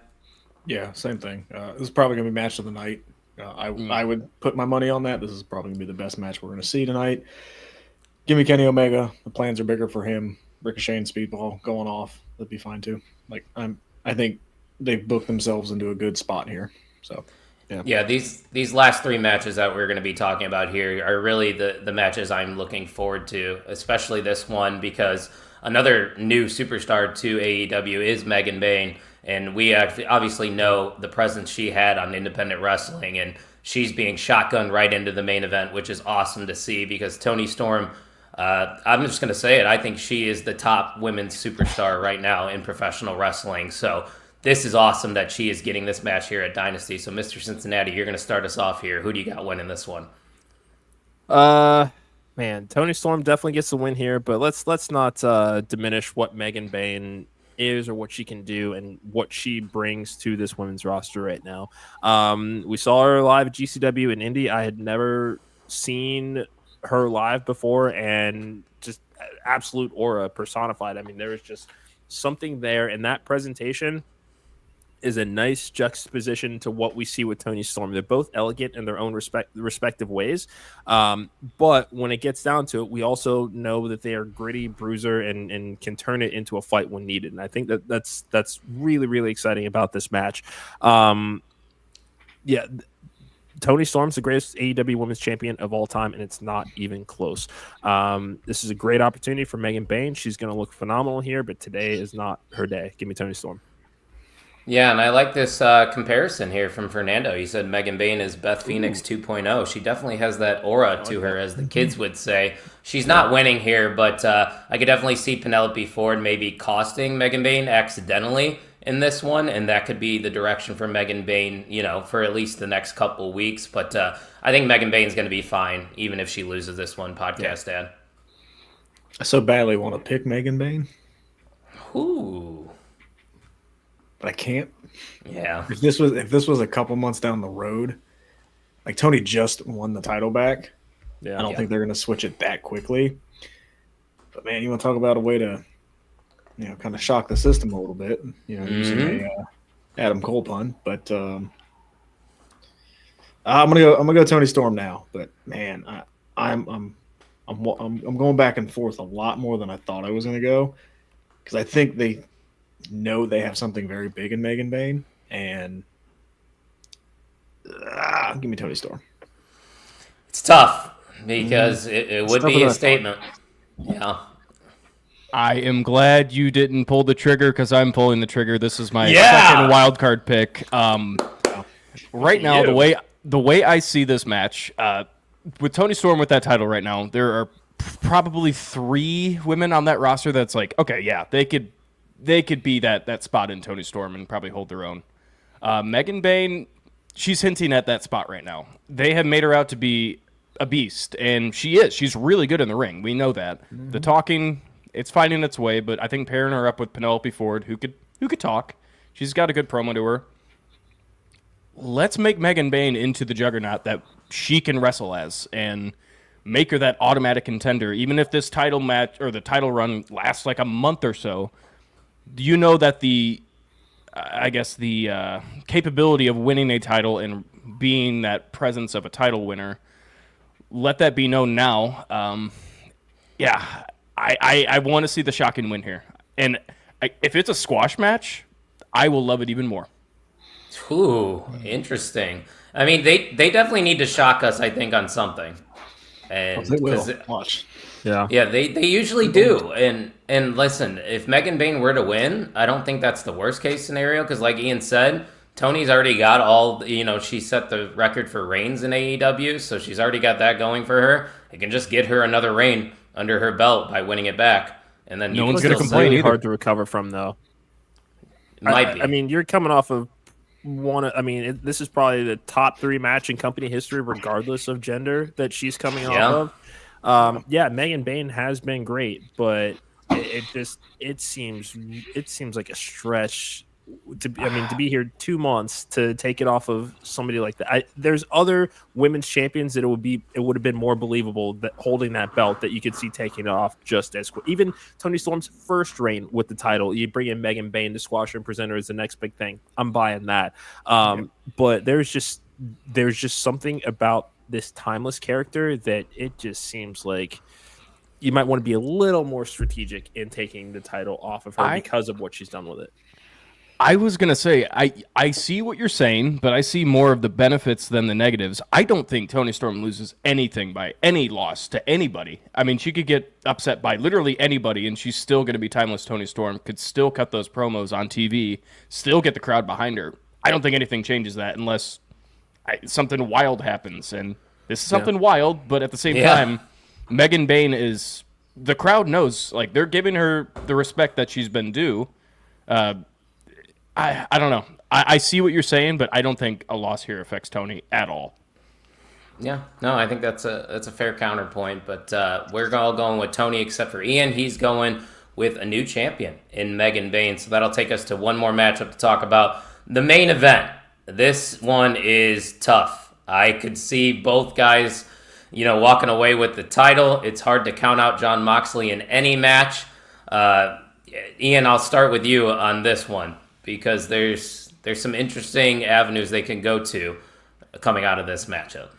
Yeah, same thing. This is probably going to be match of the night. I would put my money on that. This is probably going to be the best match we're going to see tonight. Give me Kenny Omega. The plans are bigger for him. Ricochet and Speedball going off. That'd be fine too. I think they've booked themselves into a good spot here. So, yeah. These last three matches that we're going to be talking about here are really the matches I'm looking forward to, especially this one because another new superstar to AEW is Megan Bayne. And we obviously know the presence she had on independent wrestling, and she's being shotgunned right into the main event, which is awesome to see because Toni Storm, I'm just going to say it, I think she is the top women's superstar right now in professional wrestling. So this is awesome that she is getting this match here at Dynasty. So Mr. Cincinnati, you're going to start us off here. Who do you got winning this one? Man, Toni Storm definitely gets the win here, but let's not diminish what Megan Bayne is or what she can do and what she brings to this women's roster right now. We saw her live at GCW in Indy. I had never seen her live before, and just absolute aura personified. I mean, there is just something there, and that presentation is a nice juxtaposition to what we see with Toni Storm. They're both elegant in their own respective ways. But when it gets down to it, we also know that they are gritty, bruiser, and can turn it into a fight when needed. And I think that's really, really exciting about this match. Toni Storm's the greatest AEW Women's Champion of all time, and it's not even close. This is a great opportunity for Megan Bayne. She's going to look phenomenal here, but today is not her day. Give me Toni Storm. Yeah, and I like this comparison here from Fernando. He said Megan Bayne is Beth Phoenix 2.0. She definitely has that aura to her, as the kids would say. She's not winning here, but I could definitely see Penelope Ford maybe costing Megan Bayne accidentally in this one, and that could be the direction for Megan Bayne, for at least the next couple weeks. But I think Megan Bayne's going to be fine, even if she loses this one, Podcast Dad. I so badly want to pick Megan Bayne. Ooh. But I can't. Yeah. If this was a couple months down the road, like Tony just won the title back. Yeah. I don't think they're going to switch it that quickly. But man, you want to talk about a way to, kind of shock the system a little bit, using a Adam Cole pun. But I'm gonna go Toni Storm now. But man, I'm going back and forth a lot more than I thought I was going to go, because I think they know they have something very big in Megan Bayne, and give me Toni Storm. It's tough because it would be a statement. Yeah. I am glad you didn't pull the trigger because I'm pulling the trigger. This is my second wild card pick. Right now, the way I see this match, with Toni Storm with that title right now, there are probably 3 women on that roster that's like, okay, yeah, they could be that spot in Toni Storm and probably hold their own. Megan Bayne, she's hinting at that spot right now. They have made her out to be a beast, and she is. She's really good in the ring. We know that. Mm-hmm. The talking, it's finding its way, but I think pairing her up with Penelope Ford, who could talk. She's got a good promo to her. Let's make Megan Bayne into the juggernaut that she can wrestle as, and make her that automatic contender. Even if this title match or the title run lasts like a month or so, you know that the capability of winning a title and being that presence of a title winner, let that be known now. I want to see the shocking win here. And if it's a squash match, I will love it even more. Ooh, interesting. I mean, they definitely need to shock us, I think, on something. And they will. Watch. Yeah, they usually do. And listen, if Megan Bayne were to win, I don't think that's the worst case scenario, because like Ian said, Tony's already got all, she set the record for reigns in AEW, so she's already got that going for her. It can just get her another reign under her belt by winning it back. And then no one's going to complain either. Hard to recover from, though. Might be. I mean, you're coming off of this is probably the top 3 match in company history, regardless of gender, that she's coming off of. Megan Bayne has been great, but it seems like a stretch to be here 2 months to take it off of somebody like that. There's other women's champions that it would have been more believable that holding that belt that you could see taking it off just as quick. Even Toni Storm's first reign with the title, you bring in Megan Bayne to squash and present her as the next big thing. I'm buying that. But there's just something about this timeless character that it just seems like you might want to be a little more strategic in taking the title off of her because of what she's done with it. I was going to say, I see what you're saying, but I see more of the benefits than the negatives. I don't think Toni Storm loses anything by any loss to anybody. I mean, she could get upset by literally anybody, and she's still going to be timeless Toni Storm, could still cut those promos on TV, still get the crowd behind her. I don't think anything changes that unless something wild happens, and this is something wild, but at the same time, Megan Bayne is, the crowd knows, like, they're giving her the respect that she's been due. I don't know. I see what you're saying, but I don't think a loss here affects Toni at all. Yeah, no, I think that's a fair counterpoint, but we're all going with Toni except for Ian. He's going with a new champion in Megan Bayne, so that'll take us to one more matchup to talk about. The main event. This one is tough. I could see both guys, walking away with the title. It's hard to count out Jon Moxley in any match. Ian, I'll start with you on this one, because there's some interesting avenues they can go to coming out of this matchup.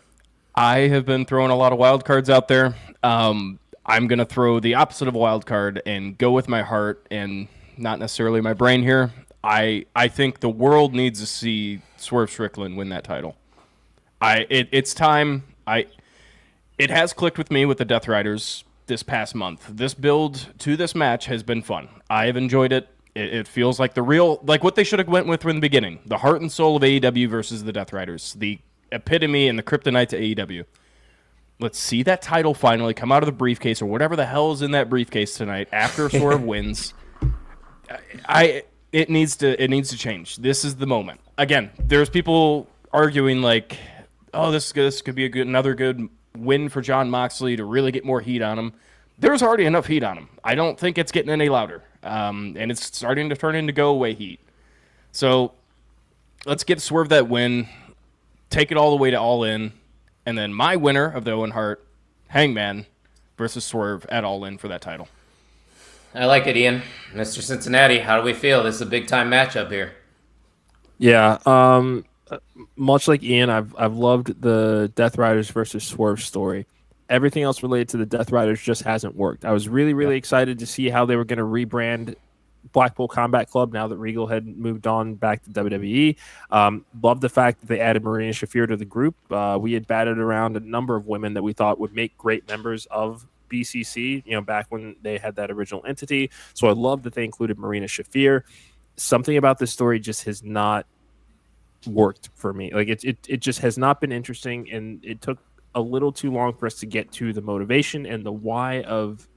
I have been throwing a lot of wild cards out there. I'm going to throw the opposite of a wild card and go with my heart and not necessarily my brain here. I think the world needs to see Swerve Strickland win that title. It's time. It has clicked with me with the Death Riders this past month. This build to this match has been fun. I have enjoyed it. It feels like like what they should have went with from the beginning. The heart and soul of AEW versus the Death Riders. The epitome and the kryptonite to AEW. Let's see that title finally come out of the briefcase or whatever the hell is in that briefcase tonight after Swerve wins. It needs to change. This is the moment. Again, there's people arguing like, oh, this could be another good win for Jon Moxley to really get more heat on him. There's already enough heat on him. I don't think it's getting any louder. And it's starting to turn into go-away heat. So let's get Swerve that win, take it all the way to All In, and then my winner of the Owen Hart, Hangman, versus Swerve at All In for that title. I like it, Ian. Mr. Cincinnati, how do we feel? This is a big-time matchup here. Yeah, much like Ian, I've loved the Death Riders versus Swerve story. Everything else related to the Death Riders just hasn't worked. I was really excited to see how they were going to rebrand Blackpool Combat Club now that Regal had moved on back to WWE. Loved the fact that they added Marina Shafir to the group. We had batted around a number of women that we thought would make great members of BCC, back when they had that original entity. So I love that they included Marina Shafir. Something about this story just has not worked for me. Like it just has not been interesting, and it took a little too long for us to get to the motivation and the why of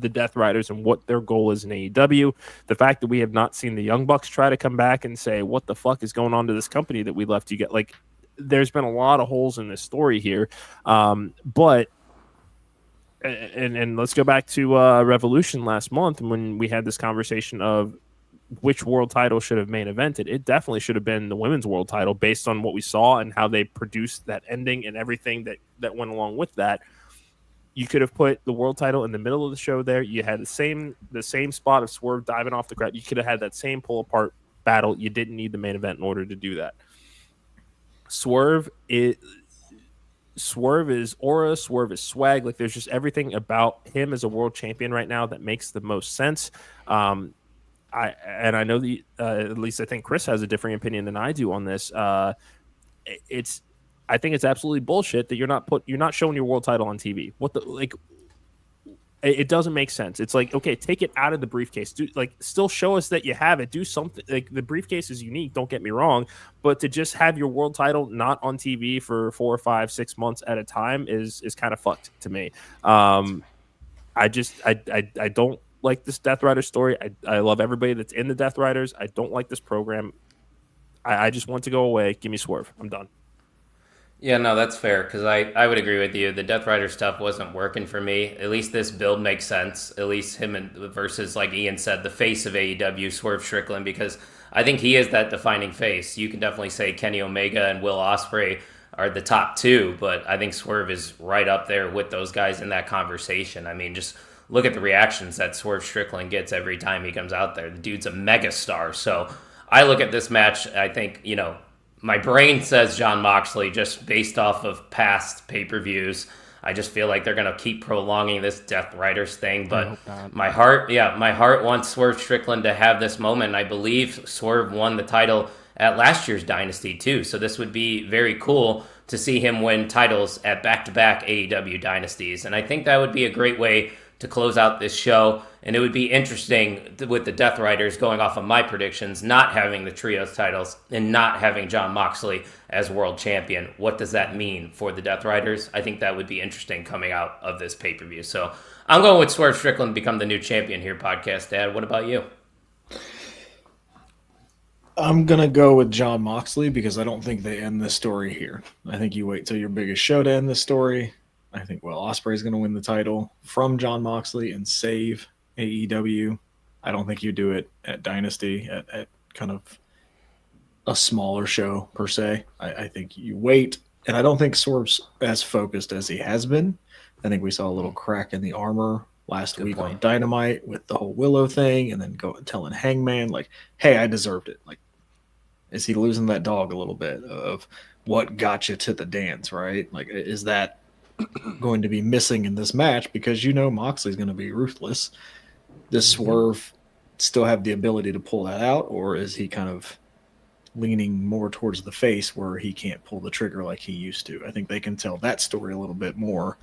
the Death Riders and what their goal is in AEW. The fact that we have not seen the Young Bucks try to come back and say, what the fuck is going on to this company that we left you get? Like, there's been a lot of holes in this story here. But let's go back to Revolution last month when we had this conversation of which world title should have main evented. It definitely should have been the women's world title based on what we saw and how they produced that ending and everything that went along with that. You could have put the world title in the middle of the show there. You had the same spot of Swerve diving off the crowd. You could have had that same pull apart battle. You didn't need the main event in order to do that. Swerve is aura. Swerve is swag. Like, there's just everything about him as a world champion right now that makes the most sense. I know at least I think Chris has a different opinion than I do on this. I think it's absolutely bullshit that you're not showing your world title on TV. It doesn't make sense. It's like, okay, take it out of the briefcase. Still show us that you have it. Do something. Like, the briefcase is unique, don't get me wrong, but to just have your world title not on TV for 4 or 5, 6 months at a time is kind of fucked to me. I don't like this Death Rider story. I love everybody that's in the Death Riders. I don't like this program. I just want to go away. Give me Swerve. I'm done. Yeah, no, that's fair, because I would agree with you. The Death Rider stuff wasn't working for me. At least this build makes sense. At least him versus, like Ian said, the face of AEW, Swerve Strickland, because I think he is that defining face. You can definitely say Kenny Omega and Will Ospreay are the top two, but I think Swerve is right up there with those guys in that conversation. I mean, just look at the reactions that Swerve Strickland gets every time he comes out there. The dude's a megastar. So I look at this match, I think, my brain says Jon Moxley just based off of past pay-per-views. I just feel like they're going to keep prolonging this Death Riders thing. But my heart wants Swerve Strickland to have this moment. I believe Swerve won the title at last year's Dynasty too. So this would be very cool to see him win titles at back-to-back AEW Dynasties. And I think that would be a great way to close out this show. And it would be interesting with the Death Riders, going off of my predictions, not having the trios titles and not having Jon Moxley as world champion. What does that mean for the Death Riders? I think that would be interesting coming out of this pay-per-view. So I'm going with Swerve Strickland to become the new champion here, Podcast Dad. What about you? I'm going to go with Jon Moxley because I don't think they end this story here. I think you wait till your biggest show to end the story. I think Will Ospreay is going to win the title from Jon Moxley and save AEW. I don't think you do it at Dynasty, at kind of a smaller show per se. I think you wait, and I don't think Swerve's as focused as he has been. I think we saw a little crack in the armor last week on Dynamite with the whole Willow thing, and then telling Hangman, like, hey, I deserved it. Like, is he losing that dog a little bit of what got you to the dance, right? Like, is that going to be missing in this match? Because Moxley's going to be ruthless. Does Swerve still have the ability to pull that out, or is he kind of leaning more towards the face where he can't pull the trigger like he used to? I think they can tell that story a little bit more.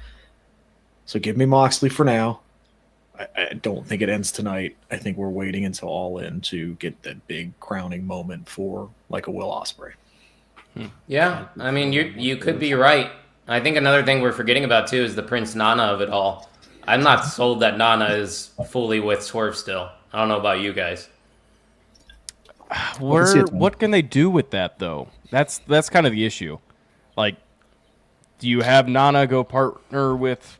So give me Moxley for now. I don't think it ends tonight. I think we're waiting until All In to get that big crowning moment for like a Will Ospreay. Yeah, I mean, you could be right. I think another thing we're forgetting about, too, is the Prince Nana of it all. I'm not sold that Nana is fully with Swerve still. I don't know about you guys. What can they do with that, though? That's kind of the issue. Like, do you have Nana go partner with,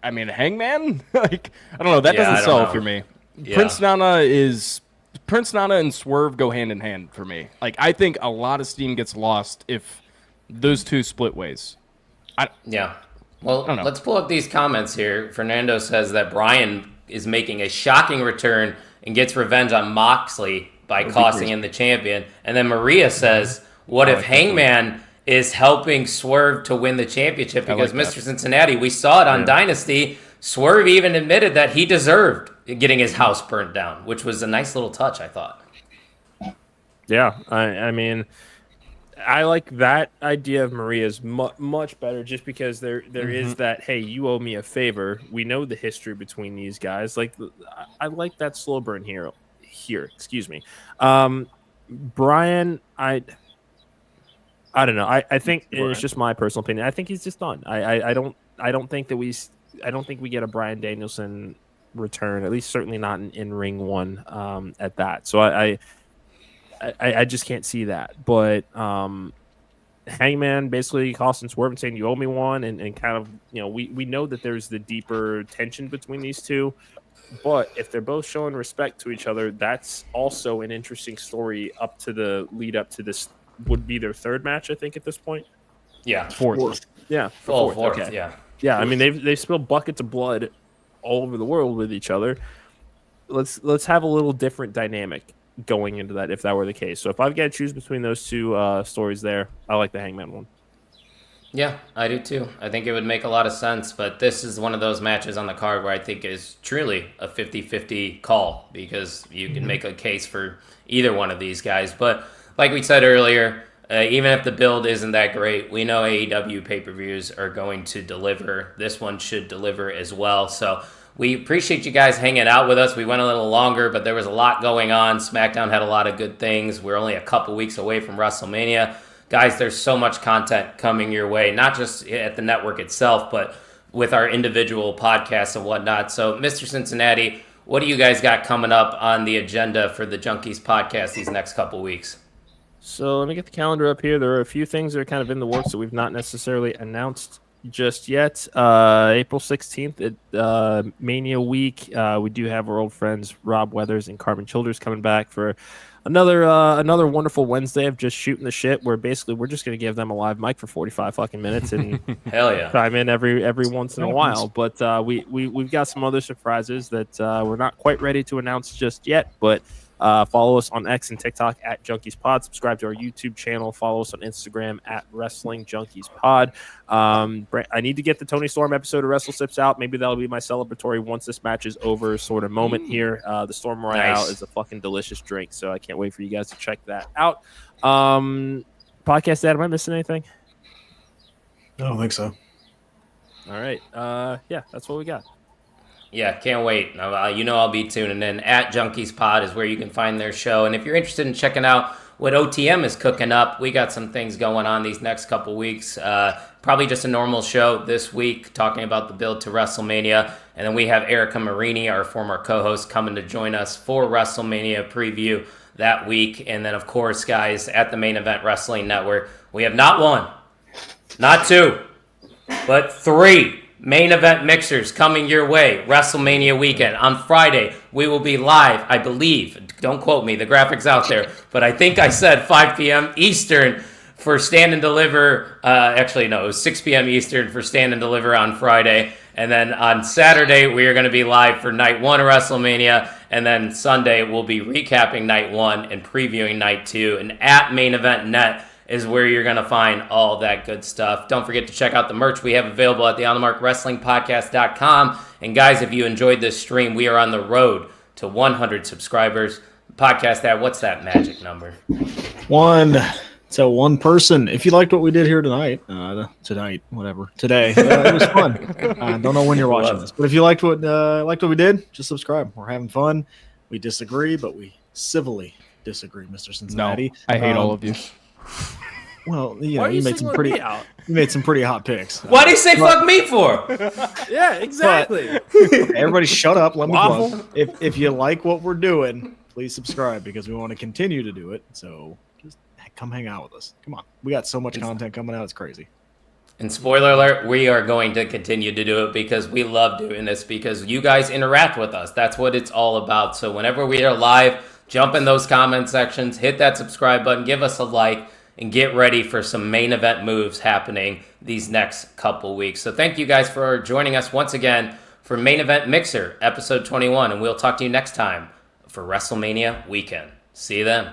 Hangman? Like, I don't know. That doesn't sell for me. Yeah. Prince Nana and Swerve go hand in hand for me. Like, I think a lot of steam gets lost if those two split ways. Well, let's pull up these comments here. Fernando says that Brian is making a shocking return and gets revenge on Moxley by costing in the champion. And then Maria says, what if Hangman is helping Swerve to win the championship? Because Mr. Cincinnati, we saw it on Dynasty. Swerve even admitted that he deserved getting his house burnt down, which was a nice little touch, I thought. Yeah, I mean, I like that idea of Maria's much better, just because there is that, hey, you owe me a favor. We know the history between these guys. Like, I like that slow burn here. Excuse me. Brian, I I don't know. I think it's just my personal opinion. I think he's just done. I don't think that we get a Bryan Danielson return, at least certainly not in ring one at that. So I just can't see that. But Hangman basically costing Swerve and saying you owe me one, and kind of, we know that there's the deeper tension between these two. But if they're both showing respect to each other, that's also an interesting story up to the lead up to this. Would be their third match, I think, at this point. Yeah, Fourth. Yeah, fourth. Okay. Yeah. I mean, they've spilled buckets of blood all over the world with each other. Let's have a little different dynamic going into that if that were the case. So if I've got to choose between those two stories there, I like the Hangman one. Yeah, I do too. I think it would make a lot of sense, but this is one of those matches on the card where I think is truly a 50-50 call, because you can make a case for either one of these guys. But like we said earlier, even if the build isn't that great, we know AEW pay-per-views are going to deliver. This one should deliver as well. So we appreciate you guys hanging out with us. We went a little longer, but there was a lot going on. SmackDown had a lot of good things. We're only a couple weeks away from WrestleMania. Guys, there's so much content coming your way, not just at the network itself, but with our individual podcasts and whatnot. So, Mr. Cincinnati, what do you guys got coming up on the agenda for the Junkies podcast these next couple weeks? So let me get the calendar up here. There are a few things that are kind of in the works that we've not necessarily announced just yet. April 16th at Mania Week, we do have our old friends Rob Weathers and Carbon Childers coming back for another wonderful Wednesday of just shooting the shit, where basically we're just going to give them a live mic for 45 fucking minutes and hell yeah, chime in every once in a while. But we've got some other surprises that we're not quite ready to announce just yet, but follow us on X and TikTok at Junkies Pod. Subscribe to our YouTube channel. Follow us on Instagram at Wrestling Junkies Pod. I need to get the Tony Storm episode of Wrestle Sips out. Maybe that'll be my celebratory once this match is over sort of moment here. The Storm Royale is a fucking delicious drink, so I can't wait for you guys to check that out. Podcast Dad, am I missing anything? I don't think so. All right. Yeah, that's what we got. Yeah, can't wait. I'll be tuning in. At Junkies Pod is where you can find their show. And if you're interested in checking out what OTM is cooking up, we got some things going on these next couple weeks. Probably just a normal show this week, talking about the build to WrestleMania. And then we have Erica Marini, our former co-host, coming to join us for WrestleMania preview that week. And then, of course, guys, at the Main Event Wrestling Network, we have not one, not two, but three main event mixers coming your way WrestleMania weekend. On Friday, we will be live, I believe. Don't quote me, the graphics out there. But I think I said 5 p.m. Eastern for Stand and Deliver. Actually, no, it was 6 p.m. Eastern for Stand and Deliver on Friday. And then on Saturday, we are going to be live for Night 1 of WrestleMania. And then Sunday, we'll be recapping Night 1 and previewing Night 2. And at Main Event Net is where you're going to find all that good stuff. Don't forget to check out the merch we have available at the OnTheMarkWrestlingPodcast.com. And guys, if you enjoyed this stream, we are on the road to 100 subscribers. Podcast Dad, what's that magic number? So one person. If you liked what we did here today, it was fun. I don't know when you're watching this, but if you liked what we did, just subscribe. We're having fun. We disagree, but we civilly disagree, Mr. Cincinnati. No, I hate all of you. Well, you made some pretty hot picks. Why do you say fuck me for? Yeah, exactly. Everybody shut up. Let me plug. If you like what we're doing, please subscribe, because we want to continue to do it. So just come hang out with us. Come on. We got so much content coming out. It's crazy. And spoiler alert, we are going to continue to do it because we love doing this, because you guys interact with us. That's what it's all about. So whenever we are live, jump in those comment sections, hit that subscribe button, give us a like, and get ready for some main event moves happening these next couple weeks. So thank you guys for joining us once again for Main Event Mixer, episode 21, and we'll talk to you next time for WrestleMania weekend. See you then.